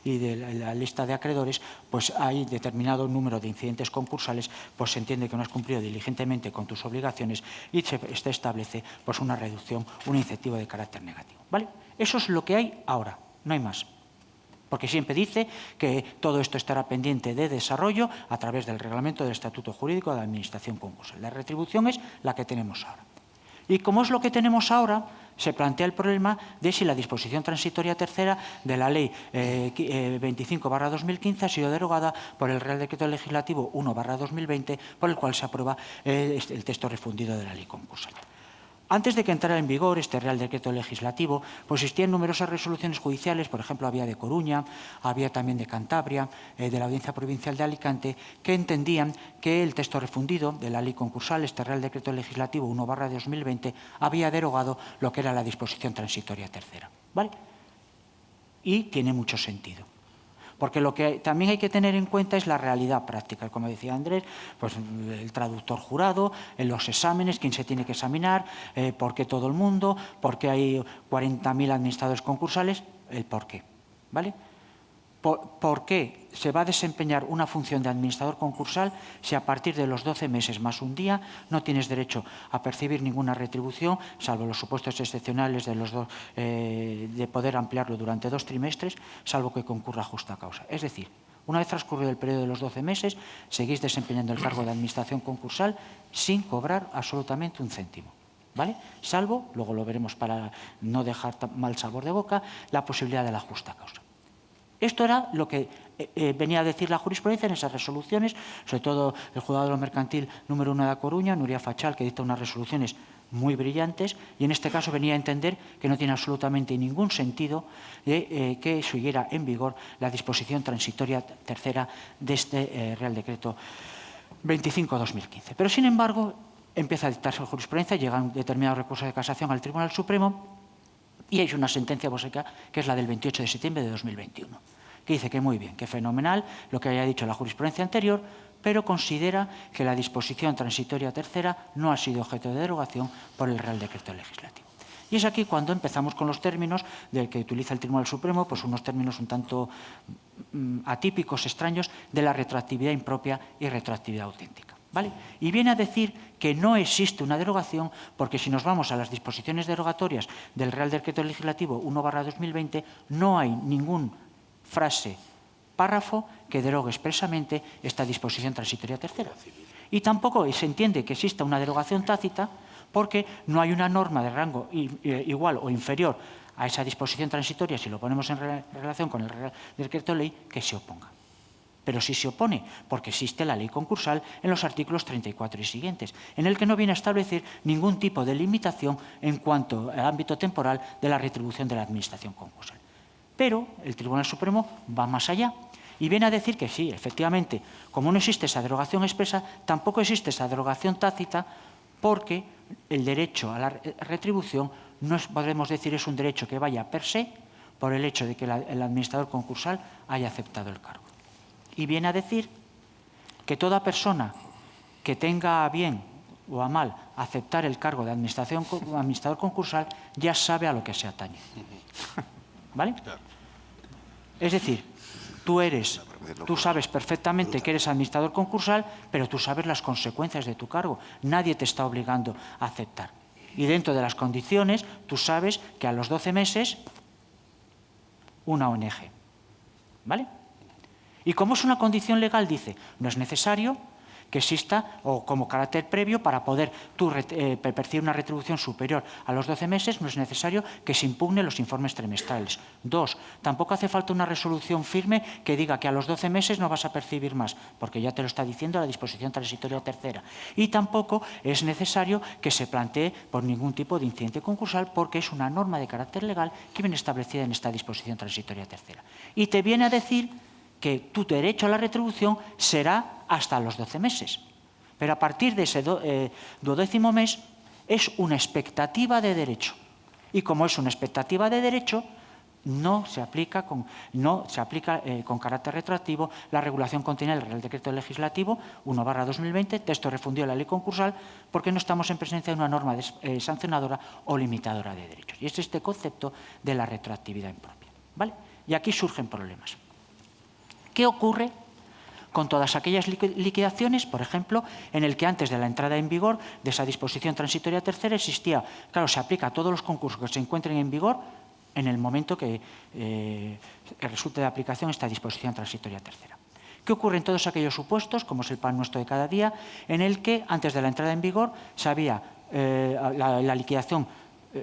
y de la lista de acreedores, pues hay determinado número de incidentes concursales, pues se entiende que no has cumplido diligentemente con tus obligaciones y se establece pues una reducción, un incentivo de carácter negativo. ¿Vale? Eso es lo que hay ahora, no hay más. Porque siempre dice que todo esto estará pendiente de desarrollo a través del reglamento del Estatuto Jurídico de la Administración Concursal. La retribución es la que tenemos ahora. Y como es lo que tenemos ahora, se plantea el problema de si la disposición transitoria tercera de la Ley 25/2015 ha sido derogada por el Real Decreto Legislativo 1/2020, por el cual se aprueba el texto refundido de la Ley Concursal. Antes de que entrara en vigor este Real Decreto Legislativo, pues existían numerosas resoluciones judiciales, por ejemplo, había de Coruña, había también de Cantabria, de la Audiencia Provincial de Alicante, que entendían que el texto refundido de la Ley Concursal, este Real Decreto Legislativo 1/2020, había derogado lo que era la disposición transitoria tercera. ¿Vale? Y tiene mucho sentido. Porque lo que también hay que tener en cuenta es la realidad práctica. Como decía Andrés, pues el traductor jurado, los exámenes, quién se tiene que examinar, por qué todo el mundo, por qué hay 40.000 administradores concursales, el por qué. ¿Vale? ¿Por qué se va a desempeñar una función de administrador concursal si a partir de los 12 meses más un día no tienes derecho a percibir ninguna retribución, salvo los supuestos excepcionales de poder ampliarlo durante 2 trimestres, salvo que concurra justa causa? Es decir, una vez transcurrido el periodo de los 12 meses, seguís desempeñando el cargo de administración concursal sin cobrar absolutamente un céntimo. ¿Vale? Salvo, luego lo veremos para no dejar mal sabor de boca, la posibilidad de la justa causa. Esto era lo que venía a decir la jurisprudencia en esas resoluciones, sobre todo el juzgado de lo mercantil número 1 de A Coruña, Nuria Fachal, que dicta unas resoluciones muy brillantes, y en este caso venía a entender que no tiene absolutamente ningún sentido que siguiera en vigor la disposición transitoria tercera de este Real Decreto 25/2015. Pero, sin embargo, empieza a dictarse la jurisprudencia, llegan determinados recursos de casación al Tribunal Supremo, y hay una sentencia básica, que es la del 28 de septiembre de 2021, que dice que muy bien, que fenomenal lo que haya dicho la jurisprudencia anterior, pero considera que la disposición transitoria tercera no ha sido objeto de derogación por el Real Decreto Legislativo. Y es aquí cuando empezamos con los términos del que utiliza el Tribunal Supremo, pues unos términos un tanto atípicos, extraños, de la retroactividad impropia y retroactividad auténtica. ¿Vale? Y viene a decir que no existe una derogación porque si nos vamos a las disposiciones derogatorias del Real Decreto Legislativo 1/2020 no hay ningún frase, párrafo que derogue expresamente esta disposición transitoria tercera. Y tampoco se entiende que exista una derogación tácita porque no hay una norma de rango igual o inferior a esa disposición transitoria, si lo ponemos en relación con el Real Decreto Ley, que se oponga. Pero sí se opone, porque existe la ley concursal en los artículos 34 y siguientes, en el que no viene a establecer ningún tipo de limitación en cuanto al ámbito temporal de la retribución de la administración concursal. Pero el Tribunal Supremo va más allá y viene a decir que sí, efectivamente, como no existe esa derogación expresa, tampoco existe esa derogación tácita, porque el derecho a la retribución no podremos decir es un derecho que vaya per se por el hecho de que el administrador concursal haya aceptado el cargo. Y viene a decir que toda persona que tenga a bien o a mal aceptar el cargo de administrador concursal ya sabe a lo que se atañe. ¿Vale? Es decir, tú sabes perfectamente que eres administrador concursal, pero tú sabes las consecuencias de tu cargo. Nadie te está obligando a aceptar. Y dentro de las condiciones, tú sabes que a los 12 meses, una ONG. ¿Vale? Y como es una condición legal, dice, no es necesario que exista o como carácter previo para poder tú percibir una retribución superior a los 12 meses, no es necesario que se impugnen los informes trimestrales. 2, tampoco hace falta una resolución firme que diga que a los 12 meses no vas a percibir más, porque ya te lo está diciendo la disposición transitoria tercera. Y tampoco es necesario que se plantee por ningún tipo de incidente concursal, porque es una norma de carácter legal que viene establecida en esta disposición transitoria tercera. Y te viene a decir que tu derecho a la retribución será hasta los 12 meses. Pero a partir de ese 12º mes es una expectativa de derecho. Y como es una expectativa de derecho, no se aplica con carácter retroactivo la regulación contenida en el Real Decreto Legislativo 1/2020, texto refundido de la Ley Concursal, porque no estamos en presencia de una norma sancionadora o limitadora de derechos. Y es este concepto de la retroactividad impropia, ¿vale? Y aquí surgen problemas. ¿Qué ocurre con todas aquellas liquidaciones, por ejemplo, en el que antes de la entrada en vigor de esa disposición transitoria tercera existía, claro, se aplica a todos los concursos que se encuentren en vigor en el momento que resulte de aplicación esta disposición transitoria tercera? ¿Qué ocurre en todos aquellos supuestos, como es el pan nuestro de cada día, en el que antes de la entrada en vigor la liquidación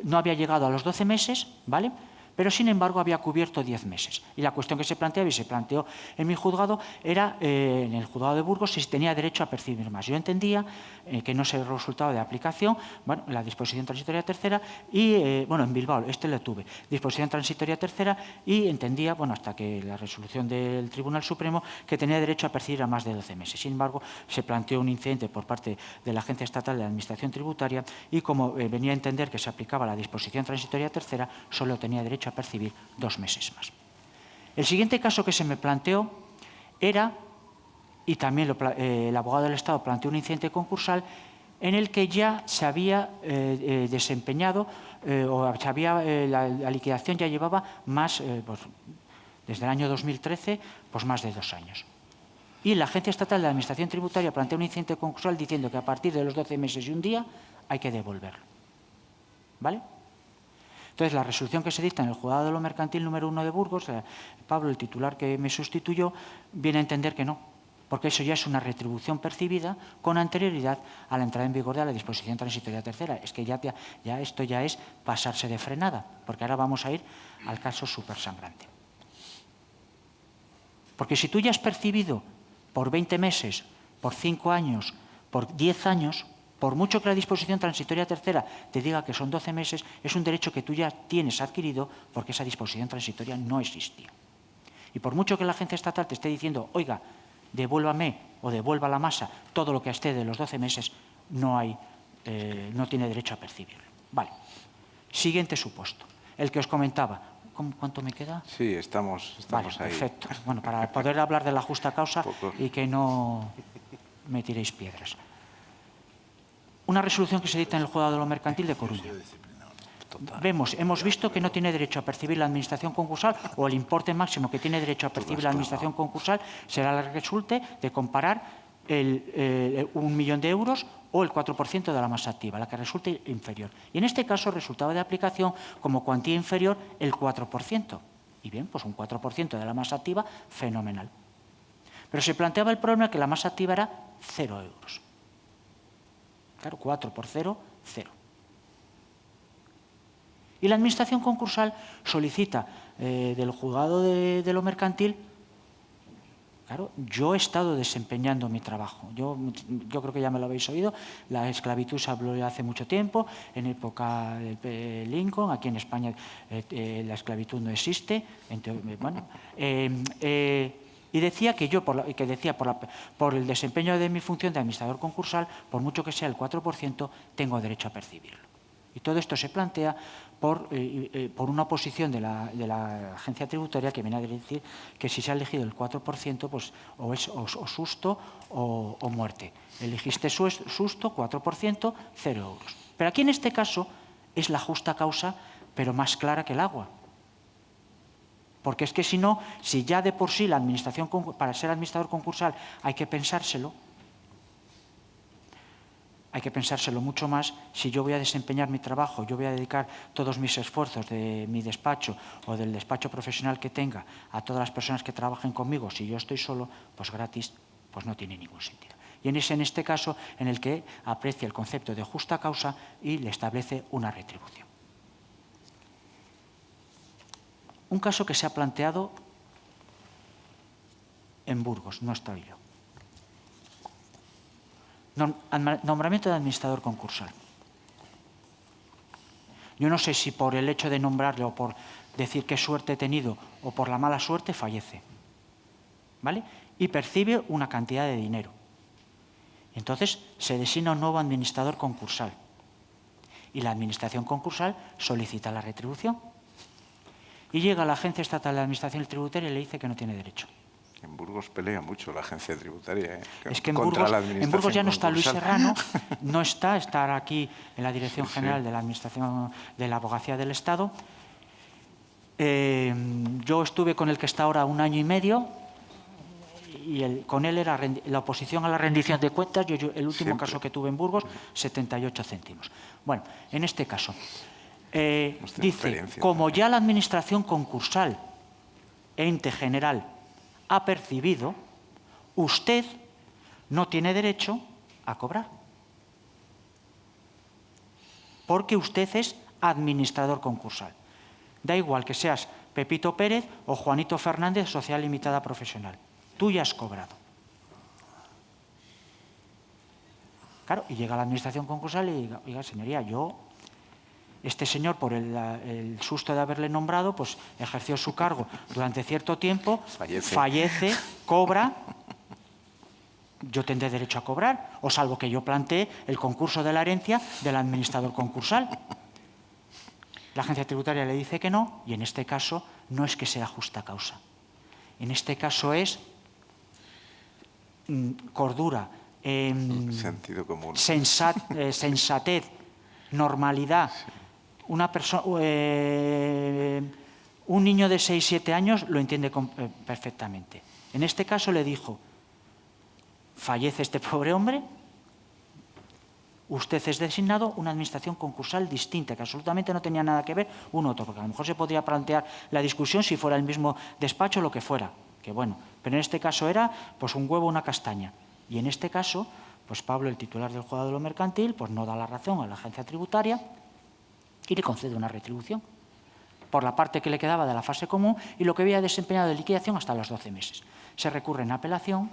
no había llegado a los 12 meses, ¿vale?, pero sin embargo había cubierto 10 meses. Y la cuestión que se planteaba y se planteó en mi juzgado era, en el juzgado de Burgos, si tenía derecho a percibir más. Yo entendía que no es el resultado de aplicación, bueno, la disposición transitoria tercera, y, bueno, en Bilbao, lo tuve, disposición transitoria tercera, y entendía, bueno, hasta que la resolución del Tribunal Supremo, que tenía derecho a percibir a más de 12 meses. Sin embargo, se planteó un incidente por parte de la Agencia Estatal de la Administración Tributaria y como venía a entender que se aplicaba la disposición transitoria tercera, solo tenía derecho a percibir 2 meses más. El siguiente caso que se me planteó era, y también el abogado del Estado planteó un incidente concursal en el que ya se había desempeñado o la liquidación ya llevaba más, pues, desde el año 2013, pues más de 2 años. Y la Agencia Estatal de la Administración Tributaria planteó un incidente concursal diciendo que a partir de los 12 meses y un día hay que devolverlo. ¿Vale? Entonces, la resolución que se dicta en el Juzgado de lo Mercantil número 1 de Burgos, Pablo, el titular que me sustituyó, viene a entender que no, porque eso ya es una retribución percibida con anterioridad a la entrada en vigor de la disposición transitoria tercera. Es que ya esto ya es pasarse de frenada, porque ahora vamos a ir al caso súper sangrante. Porque si tú ya has percibido por 20 meses, por 5 años, por 10 años, por mucho que la disposición transitoria tercera te diga que son 12 meses, es un derecho que tú ya tienes adquirido porque esa disposición transitoria no existía. Y por mucho que la agencia estatal te esté diciendo, oiga, devuélvame o devuelva la masa todo lo que esté de los 12 meses, no tiene derecho a percibirlo. Vale. Siguiente supuesto, el que os comentaba. ¿Cuánto me queda?
Sí, estamos
vale,
ahí.
Perfecto. Bueno, para poder hablar de la justa causa y que no me tiréis piedras. Una resolución que se dicta en el Juzgado de lo Mercantil de Coruña. Hemos visto que no tiene derecho a percibir la administración concursal o el importe máximo que tiene derecho a percibir la administración concursal será la que resulte de comparar 1 millón de euros o el 4% de la masa activa, la que resulte inferior. Y en este caso resultaba de aplicación como cuantía inferior el 4%. Y bien, pues un 4% de la masa activa, fenomenal. Pero se planteaba el problema de que la masa activa era 0 euros. Claro, 4 por 0, 0. Y la administración concursal solicita del juzgado de lo mercantil, claro, yo he estado desempeñando mi trabajo. Yo creo que ya me lo habéis oído, la esclavitud se habló hace mucho tiempo, en época de Lincoln, aquí en España la esclavitud no existe. Y decía que yo, por el desempeño de mi función de administrador concursal, por mucho que sea el 4%, tengo derecho a percibirlo. Y todo esto se plantea por una oposición de la agencia tributaria que viene a decir que si se ha elegido el 4%, pues o es susto o muerte. Elegiste susto, 4%, 0 euros. Pero aquí en este caso es la justa causa, pero más clara que el agua. Porque es que si no, si ya de por sí la administración, para ser administrador concursal hay que pensárselo mucho más. Si yo voy a desempeñar mi trabajo, yo voy a dedicar todos mis esfuerzos de mi despacho o del despacho profesional que tenga a todas las personas que trabajen conmigo, si yo estoy solo, pues gratis, pues no tiene ningún sentido. Y es en este caso en el que aprecia el concepto de justa causa y le establece una retribución. Un caso que se ha planteado en Burgos, no estoy yo. Nombramiento de administrador concursal. Yo no sé si por el hecho de nombrarle o por decir qué suerte he tenido o por la mala suerte fallece, ¿vale? Y percibe una cantidad de dinero. Entonces se designa un nuevo administrador concursal y la administración concursal solicita la retribución y llega a la Agencia Estatal de Administración Tributaria y le dice que no tiene derecho.
En Burgos pelea mucho la agencia tributaria
es que en
contra la
Burgos
administración
ya no está Luis
concursal.
Serrano, no está aquí en la Dirección General de la Administración de la Abogacía del Estado. Yo estuve con el que está ahora 1 año y medio y con él era la oposición a la rendición de cuentas. El último caso que tuve en Burgos, 78 céntimos. Bueno, en este caso, dice, como ya la Administración concursal, ente general, ha percibido, usted no tiene derecho a cobrar. Porque usted es administrador concursal. Da igual que seas Pepito Pérez o Juanito Fernández, Sociedad Limitada Profesional. Tú ya has cobrado. Claro, y llega la administración concursal y diga, oiga, señoría, este señor, por el susto de haberle nombrado, pues ejerció su cargo durante cierto tiempo, fallece, cobra, yo tendré derecho a cobrar, o salvo que yo plantee el concurso de la herencia del administrador concursal. La agencia tributaria le dice que no, y en este caso no es que sea justa causa. En este caso es cordura,
sentido común,
sensatez, normalidad. Un niño de 6-7 años lo entiende perfectamente. En este caso le dijo, fallece este pobre hombre, usted es designado una administración concursal distinta, que absolutamente no tenía nada que ver un otro, porque a lo mejor se podría plantear la discusión si fuera el mismo despacho o lo que fuera, que bueno, pero en este caso era pues un huevo o una castaña. Y en este caso, pues Pablo, el titular del juzgado de lo mercantil, pues no da la razón a la agencia tributaria y le concede una retribución por la parte que le quedaba de la fase común y lo que había desempeñado de liquidación hasta los 12 meses. Se recurre en apelación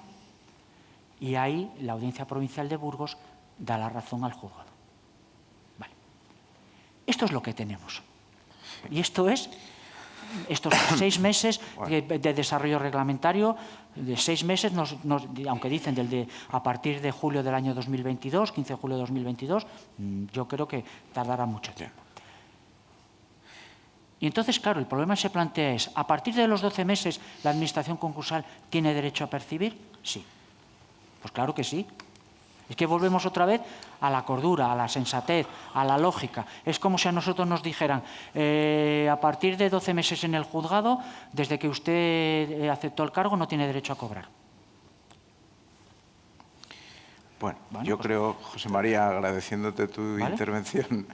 y ahí la Audiencia Provincial de Burgos da la razón al juzgado. Vale. Esto es lo que tenemos. Y esto es estos 6 meses de desarrollo reglamentario, de 6 meses, aunque dicen a partir de julio del año 2022, 15 de julio de 2022, yo creo que tardará mucho tiempo. Y entonces, claro, el problema que se plantea es, ¿a partir de los 12 meses la administración concursal tiene derecho a percibir? Sí. Pues claro que sí. Es que volvemos otra vez a la cordura, a la sensatez, a la lógica. Es como si a nosotros nos dijeran, a partir de 12 meses en el juzgado, desde que usted aceptó el cargo, no tiene derecho a cobrar.
Bueno, yo creo, José María, agradeciéndote tu intervención,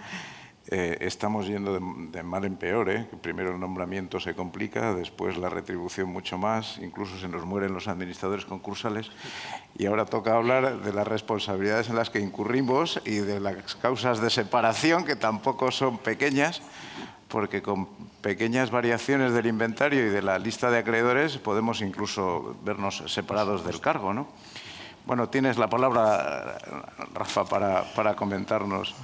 estamos yendo de mal en peor, que primero el nombramiento se complica, después la retribución mucho más, incluso se nos mueren los administradores concursales y ahora toca hablar de las responsabilidades en las que incurrimos y de las causas de separación, que tampoco son pequeñas, porque con pequeñas variaciones del inventario y de la lista de acreedores podemos incluso vernos separados del cargo, ¿no? Bueno, tienes la palabra, Rafa, para comentarnos.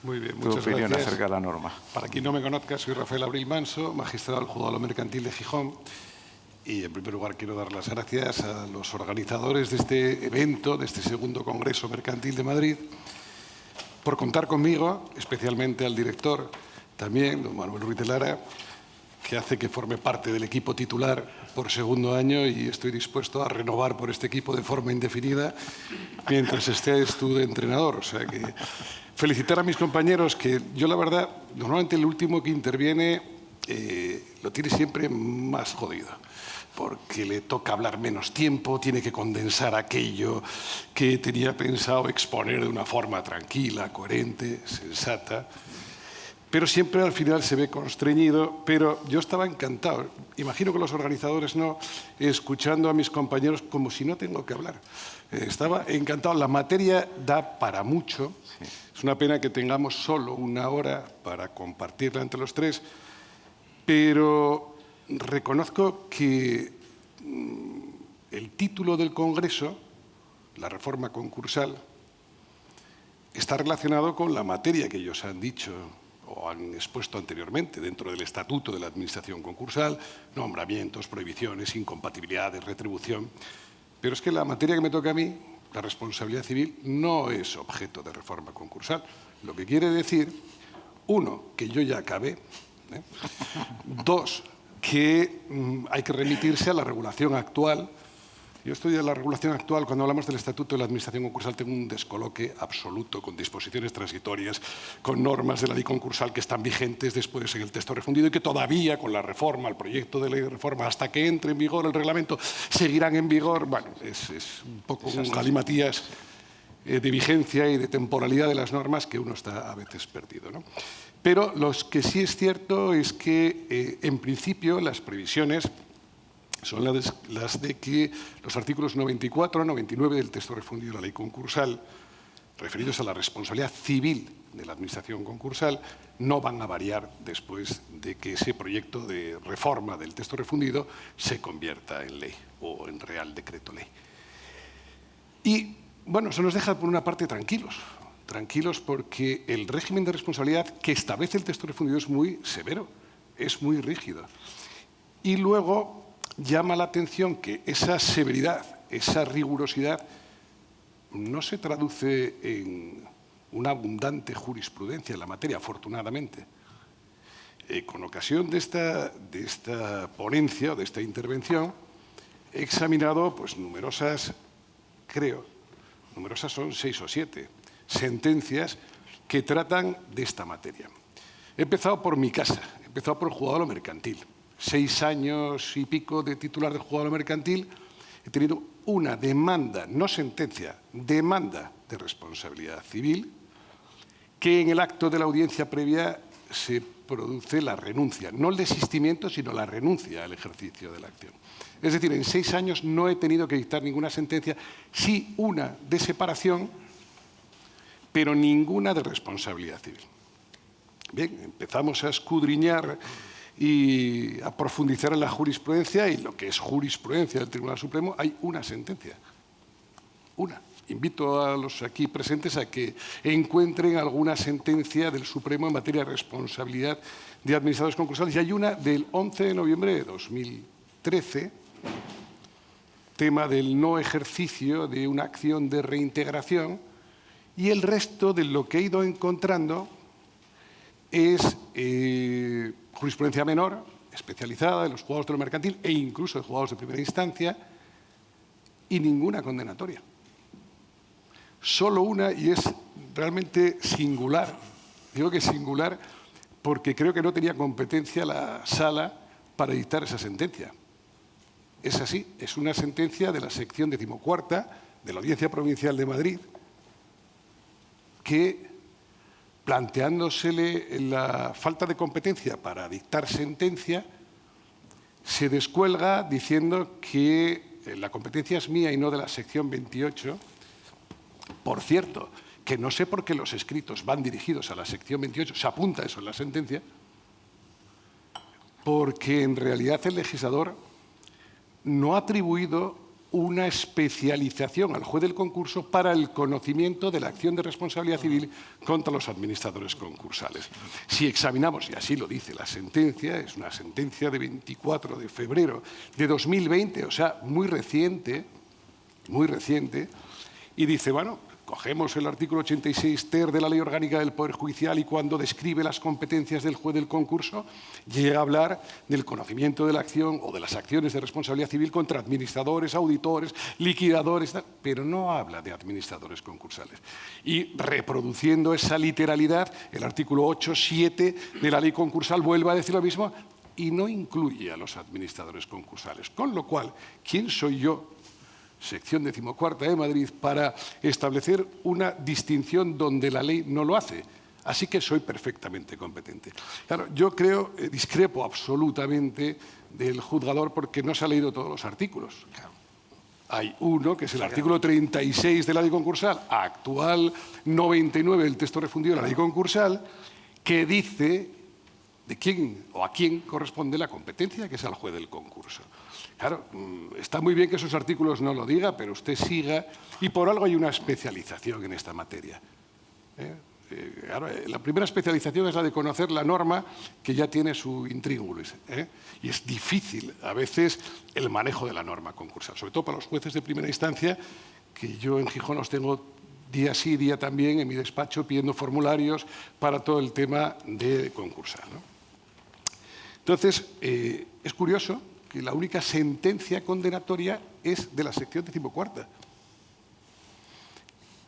Muy bien,
tu opinión acerca de la norma.
Para quien no me conozca, soy Rafael Abril Manso, magistrado del Juzgado Mercantil de Gijón. Y en primer lugar quiero dar las gracias a los organizadores de este evento, de este segundo Congreso Mercantil de Madrid, por contar conmigo, especialmente al director también, don Manuel Ruiz de Lara, que hace que forme parte del equipo titular por segundo año y estoy dispuesto a renovar por este equipo de forma indefinida mientras estés tú de entrenador. O sea que felicitar a mis compañeros que yo la verdad, normalmente el último que interviene lo tiene siempre más jodido porque le toca hablar menos tiempo, tiene que condensar aquello que tenía pensado exponer de una forma tranquila, coherente, sensata. pero siempre al final se ve constreñido, pero yo estaba encantado. Imagino que los organizadores no, escuchando a mis compañeros como si no tengo que hablar. Estaba encantado. La materia da para mucho. Sí. Es una pena que tengamos solo una hora para compartirla entre los tres, pero reconozco que el título del Congreso, la reforma concursal, está relacionado con la materia que ellos han dicho o han expuesto anteriormente dentro del Estatuto de la Administración Concursal, nombramientos, prohibiciones, incompatibilidades, retribución. Pero es que la materia que me toca a mí, la responsabilidad civil, no es objeto de reforma concursal. Lo que quiere decir, uno, que yo ya acabé, dos, que hay que remitirse a la regulación actual. Yo estoy en la regulación actual. Cuando hablamos del Estatuto de la Administración Concursal tengo un descoloque absoluto con disposiciones transitorias, con normas de la ley concursal que están vigentes después en el texto refundido y que todavía con la reforma, el proyecto de ley de reforma, hasta que entre en vigor el reglamento, seguirán en vigor. Bueno, es un poco un galimatías de vigencia y de temporalidad de las normas que uno está a veces perdido, ¿no? Pero lo que sí es cierto es que, en principio, las previsiones son las de que los artículos 94 a 99 del texto refundido de la ley concursal, referidos a la responsabilidad civil de la administración concursal, no van a variar después de que ese proyecto de reforma del texto refundido se convierta en ley o en Real Decreto Ley. Y, bueno, eso nos deja por una parte tranquilos porque el régimen de responsabilidad que establece el texto refundido es muy severo, es muy rígido. Y luego llama la atención que esa severidad, esa rigurosidad, no se traduce en una abundante jurisprudencia en la materia, afortunadamente. Con ocasión de esta ponencia o de esta intervención, he examinado pues, numerosas son 6 o 7 sentencias que tratan de esta materia. He empezado por mi casa, he empezado por el juzgado mercantil. 6 años y pico de titular del juzgado mercantil, he tenido una demanda, no sentencia, demanda de responsabilidad civil, que en el acto de la audiencia previa se produce la renuncia, no el desistimiento, sino la renuncia al ejercicio de la acción. Es decir, en 6 años no he tenido que dictar ninguna sentencia, sí una de separación, pero ninguna de responsabilidad civil. Bien, empezamos a escudriñar y a profundizar en la jurisprudencia, y lo que es jurisprudencia del Tribunal Supremo, hay una sentencia. Una. Invito a los aquí presentes a que encuentren alguna sentencia del Supremo en materia de responsabilidad de administradores concursales. Y hay una del 11 de noviembre de 2013, tema del no ejercicio de una acción de reintegración, y el resto de lo que he ido encontrando es jurisprudencia menor, especializada en los juzgados de lo mercantil e incluso en juzgados de primera instancia, y ninguna condenatoria. Solo una, y es realmente singular. Digo que es singular porque creo que no tenía competencia la sala para dictar esa sentencia. Es así, es una sentencia de la sección 14ª de la Audiencia Provincial de Madrid que, planteándosele la falta de competencia para dictar sentencia, se descuelga diciendo que la competencia es mía y no de la sección 28. Por cierto, que no sé por qué los escritos van dirigidos a la sección 28, se apunta eso en la sentencia, porque en realidad el legislador no ha atribuido una especialización al juez del concurso para el conocimiento de la acción de responsabilidad civil contra los administradores concursales. Si examinamos, y así lo dice la sentencia, es una sentencia de 24 de febrero de 2020, o sea, muy reciente, y dice, bueno, cogemos el artículo 86 ter de la Ley Orgánica del Poder Judicial y cuando describe las competencias del juez del concurso llega a hablar del conocimiento de la acción o de las acciones de responsabilidad civil contra administradores, auditores, liquidadores, pero no habla de administradores concursales. Y reproduciendo esa literalidad, el artículo 8.7 de la Ley Concursal vuelve a decir lo mismo y no incluye a los administradores concursales. Con lo cual, ¿quién soy yo, sección 14ª de Madrid, para establecer una distinción donde la ley no lo hace? Así que soy perfectamente competente. Claro, yo creo, discrepo absolutamente del juzgador porque no se ha leído todos los artículos. Claro. Hay uno, que es el artículo 36 de la ley concursal, actual 99 del texto refundido de la ley concursal, que dice de quién o a quién corresponde la competencia, que es al juez del concurso. Claro, está muy bien que esos artículos no lo diga, pero usted siga, y por algo hay una especialización en esta materia. Claro, la primera especialización es la de conocer la norma que ya tiene su intríngulis. Y es difícil a veces el manejo de la norma concursal, sobre todo para los jueces de primera instancia, que yo en Gijón los tengo día sí, día también en mi despacho pidiendo formularios para todo el tema de concursal, ¿no? Entonces, es curioso que la única sentencia condenatoria es de la sección 14ª.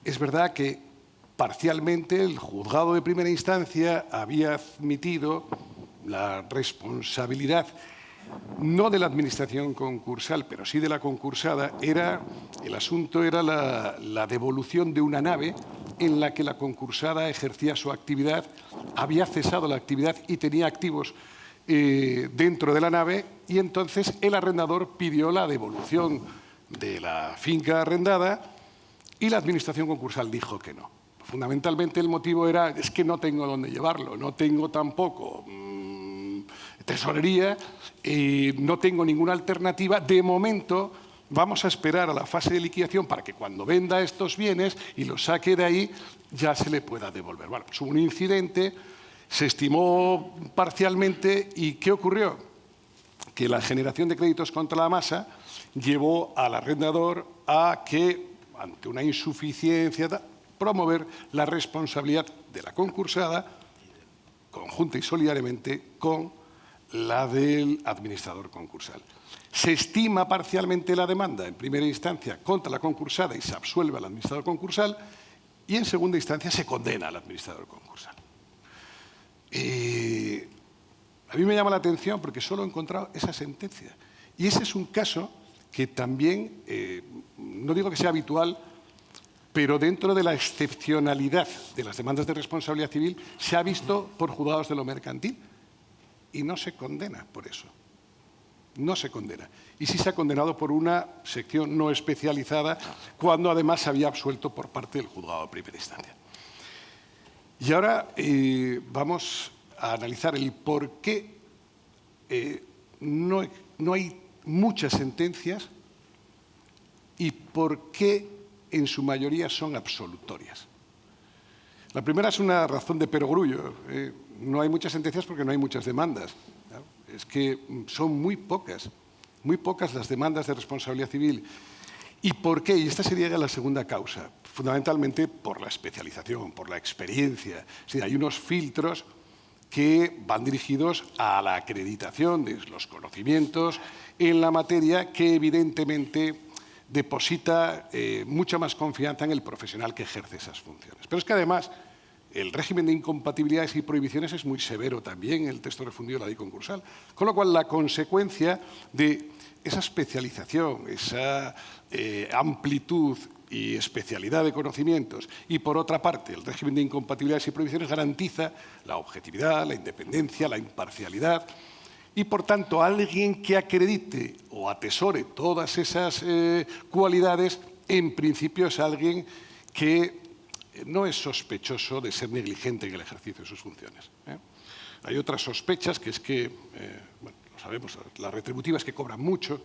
Es verdad que parcialmente el juzgado de primera instancia había admitido la responsabilidad, no de la administración concursal, pero sí de la concursada. El asunto era la devolución de una nave en la que la concursada ejercía su actividad, había cesado la actividad y tenía activos dentro de la nave, y entonces el arrendador pidió la devolución de la finca arrendada y la administración concursal dijo que no. Fundamentalmente el motivo era, es que no tengo dónde llevarlo, no tengo tampoco tesorería, no tengo ninguna alternativa. De momento vamos a esperar a la fase de liquidación para que cuando venda estos bienes y los saque de ahí ya se le pueda devolver. Bueno, pues hubo un incidente, se estimó parcialmente, y ¿qué ocurrió? Que la generación de créditos contra la masa llevó al arrendador a que, ante una insuficiencia, promover la responsabilidad de la concursada, conjunta y solidariamente, con la del administrador concursal. Se estima parcialmente la demanda en primera instancia contra la concursada y se absuelve al administrador concursal, y en segunda instancia se condena al administrador concursal. A mí me llama la atención porque solo he encontrado esa sentencia. Y ese es un caso que también, no digo que sea habitual, pero dentro de la excepcionalidad de las demandas de responsabilidad civil se ha visto por juzgados de lo mercantil y no se condena por eso. No se condena. Y sí se ha condenado por una sección no especializada, cuando además se había absuelto por parte del juzgado de primera instancia. Y ahora vamos a analizar el por qué no hay muchas sentencias y por qué en su mayoría son absolutorias. La primera es una razón de perogrullo. No hay muchas sentencias porque no hay muchas demandas. ¿No? Es que son muy pocas las demandas de responsabilidad civil. ¿Y por qué? Y esta sería la segunda causa. Fundamentalmente por la especialización, por la experiencia. Es decir, hay unos filtros que van dirigidos a la acreditación de los conocimientos en la materia, que evidentemente deposita mucha más confianza en el profesional que ejerce esas funciones. Pero es que además el régimen de incompatibilidades y prohibiciones es muy severo también en el texto refundido de la ley concursal, con lo cual la consecuencia de esa especialización, esa amplitud y especialidad de conocimientos, y por otra parte el régimen de incompatibilidades y prohibiciones garantiza la objetividad, la independencia, la imparcialidad, y por tanto alguien que acredite o atesore todas esas cualidades, en principio es alguien que no es sospechoso de ser negligente en el ejercicio de sus funciones. Hay otras sospechas, que es que, bueno, lo sabemos, las retributivas que cobran mucho,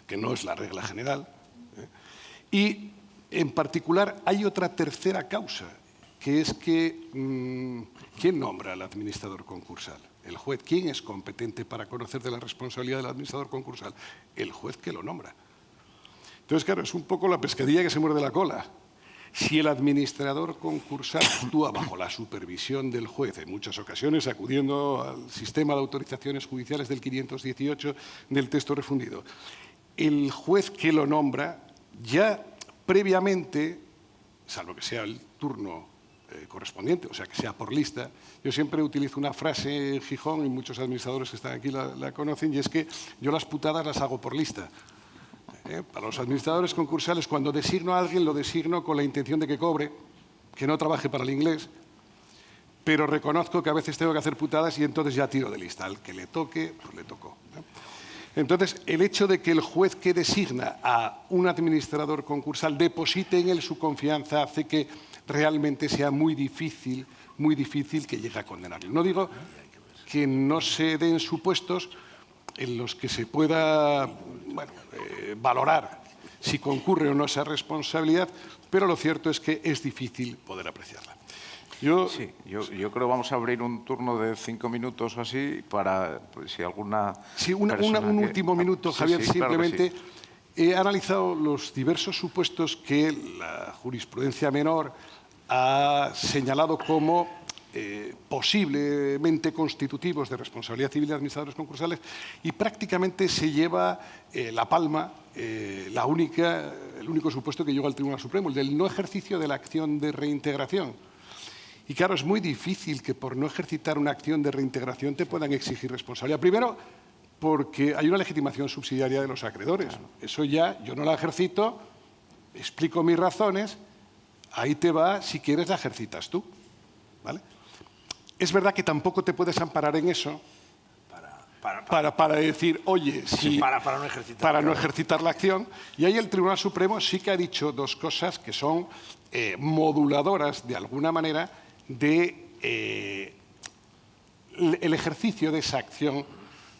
que no es la regla general. Y, en particular, hay otra tercera causa, que es que ¿quién nombra al administrador concursal? El juez. ¿Quién es competente para conocer de la responsabilidad del administrador concursal? El juez que lo nombra. Entonces, claro, es un poco la pescadilla que se muerde la cola. Si el administrador concursal actúa bajo la supervisión del juez, en muchas ocasiones acudiendo al sistema de autorizaciones judiciales del 518 del texto refundido, el juez que lo nombra ya previamente, salvo que sea el turno correspondiente, o sea, que sea por lista, yo siempre utilizo una frase en Gijón, y muchos administradores que están aquí la conocen, y es que yo las putadas las hago por lista. Para los administradores concursales, cuando designo a alguien, lo designo con la intención de que cobre, que no trabaje para el inglés, pero reconozco que a veces tengo que hacer putadas y entonces ya tiro de lista. Al que le toque, pues le tocó. Entonces, el hecho de que el juez que designa a un administrador concursal deposite en él su confianza hace que realmente sea muy difícil que llegue a condenarle. No digo que no se den supuestos en los que se pueda valorar si concurre o no esa responsabilidad, pero lo cierto es que es difícil poder apreciarla.
Yo creo que vamos a abrir un turno de 5 minutos o así para, pues, si alguna...
Sí, un último minuto, Javier,
sí,
simplemente.
Claro que sí.
He analizado los diversos supuestos que la jurisprudencia menor ha señalado como posiblemente constitutivos de responsabilidad civil de administradores concursales y prácticamente se lleva la palma, el único supuesto que llegó al Tribunal Supremo, el del no ejercicio de la acción de reintegración. Y claro, es muy difícil que por no ejercitar una acción de reintegración te puedan exigir responsabilidad. Primero, porque hay una legitimación subsidiaria de los acreedores. Eso ya, yo no la ejercito, explico mis razones, ahí te va, si quieres la ejercitas tú. ¿Vale? Es verdad que tampoco te puedes amparar en eso para decir, oye, si, para no ejercitar la acción. Y ahí el Tribunal Supremo sí que ha dicho dos cosas que son moduladoras, de alguna manera, de el ejercicio de esa acción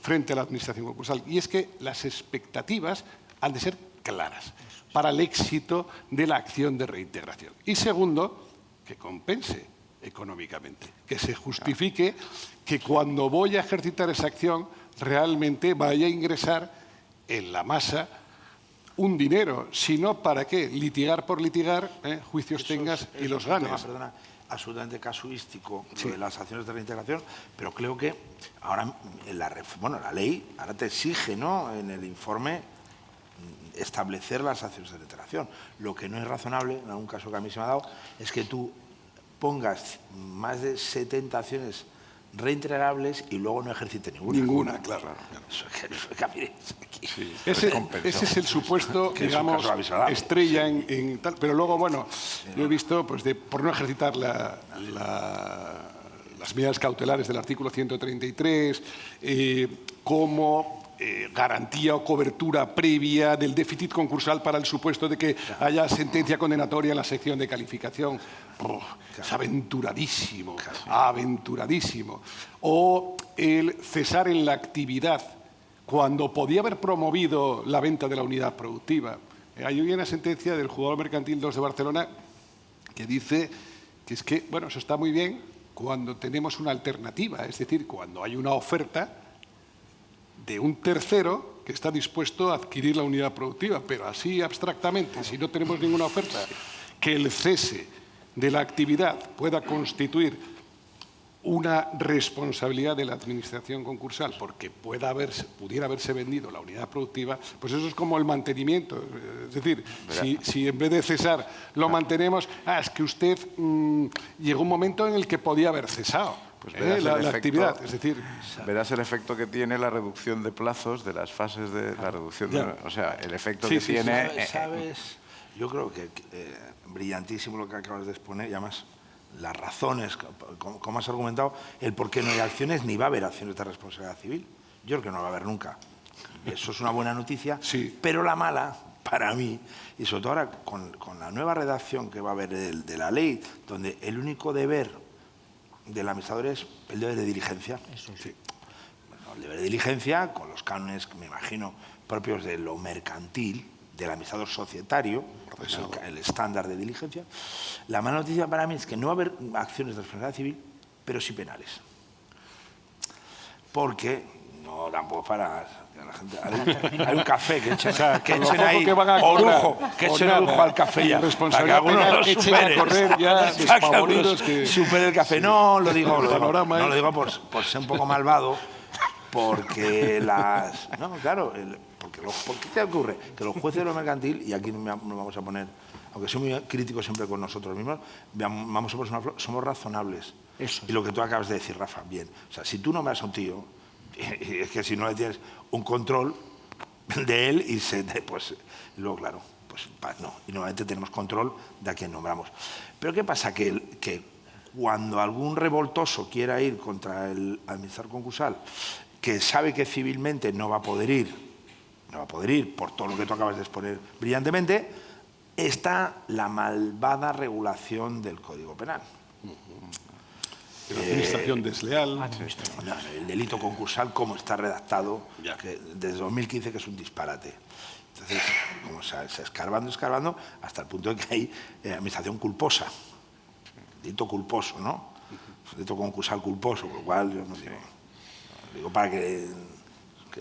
frente a la administración concursal. Y es que las expectativas han de ser claras para el éxito de la acción de reintegración. Y segundo, que compense económicamente, que se justifique que cuando voy a ejercitar esa acción realmente vaya a ingresar en la masa un dinero, sino para qué, litigar por litigar, juicios tengas y los ganes.
Perdona, absolutamente casuístico de las acciones de reintegración, pero creo que ahora la ley ahora te exige, ¿no?, en el informe establecer las acciones de reintegración. Lo que no es razonable, en algún caso que a mí se me ha dado, es que tú pongas más de 70 acciones reintegrables y luego no ejercite ninguna.
Ninguna, claro. Ese es el supuesto, digamos, estrella en tal. Pero luego, bueno, yo he visto, pues, por no ejercitar las medidas cautelares del artículo 133, como garantía o cobertura previa del déficit concursal para el supuesto de que haya sentencia condenatoria en la sección de calificación. Es aventuradísimo, aventuradísimo. O el cesar en la actividad cuando podía haber promovido la venta de la unidad productiva. Hay una sentencia del Juzgado Mercantil 2 de Barcelona que dice que es que, bueno, eso está muy bien cuando tenemos una alternativa, es decir, cuando hay una oferta de un tercero que está dispuesto a adquirir la unidad productiva, pero así abstractamente, si no tenemos ninguna oferta, que el cese de la actividad pueda constituir una responsabilidad de la administración concursal porque pudiera haberse vendido la unidad productiva, pues eso es como el mantenimiento. Es decir, si en vez de cesar lo mantenemos, es que usted llegó un momento en el que podía haber cesado. Pues la actividad, es decir...
Verás el efecto que tiene la reducción de plazos de las fases de la reducción. O sea, el efecto que tiene...
¿Sabes? Yo creo que brillantísimo lo que acabas de exponer, y además las razones, como has argumentado, el por qué no hay acciones, ni va a haber acciones de responsabilidad civil. Yo creo que no va a haber nunca. Eso es una buena noticia, pero la mala, para mí, y sobre todo ahora con la nueva redacción que va a haber de la ley, donde el único deber del administrador es el deber de diligencia.
Eso sí.
Bueno, el deber de diligencia, con los cánones, me imagino, propios de lo mercantil, del administrador societario, el estándar de diligencia. La mala noticia para mí es que no va a haber acciones de responsabilidad civil, pero sí penales. Porque no tampoco para... La gente, hay un café que echen ahí orujo, que echen orujo al café ya.
Responsabilidad penal, que echen a correr ya despavoridos que...
Supere el café. No, lo digo por ser un poco malvado, porque las... No, claro, ¿por qué te ocurre? Que los jueces de lo mercantil, y aquí nos vamos a poner, aunque soy muy crítico siempre con nosotros mismos, somos razonables.
Eso.
Y lo que tú acabas de decir, Rafa, bien. O sea, si tú no me das a un tío, es que si no le tienes un control de él y pues luego, claro, pues no. Y normalmente tenemos control de a quien nombramos. Pero ¿qué pasa? Que cuando algún revoltoso quiera ir contra el administrador concursal, que sabe que civilmente no va a poder ir por todo lo que tú acabas de exponer brillantemente, está la malvada regulación del Código Penal.
La administración desleal.
El delito concursal, como está redactado, que desde 2015, que es un disparate. Entonces, como se escarbando, hasta el punto de que hay administración culposa, delito culposo, ¿no? Delito concursal culposo, por lo cual yo no digo para que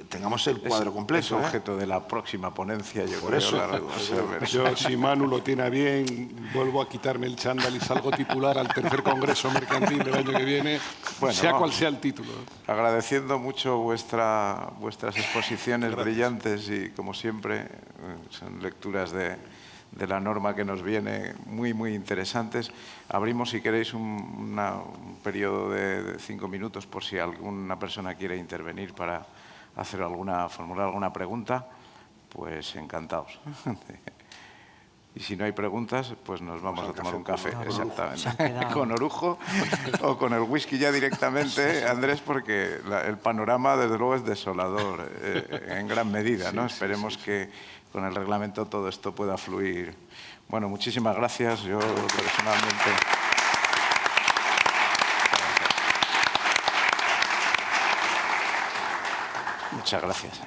tengamos el cuadro completo.
Es objeto de la próxima ponencia, yo
Por
creo.
eso.
Yo, si Manu lo tiene a bien, vuelvo a quitarme el chándal y salgo titular al tercer Congreso Mercantil del año que viene,
Bueno,
sea cual sea el título.
Agradeciendo mucho vuestras exposiciones brillantes y, como siempre, son lecturas de la norma que nos viene muy, muy interesantes. Abrimos, si queréis, un periodo de 5 minutos por si alguna persona quiere intervenir para formular alguna pregunta, pues encantados. Y si no hay preguntas, pues nos vamos a tomar un café, exactamente, con orujo o con el whisky ya directamente, Andrés, porque el panorama, desde luego, es desolador en gran medida, ¿no? Esperemos que con el reglamento todo esto pueda fluir. Bueno, muchísimas gracias. Yo personalmente... Muchas gracias.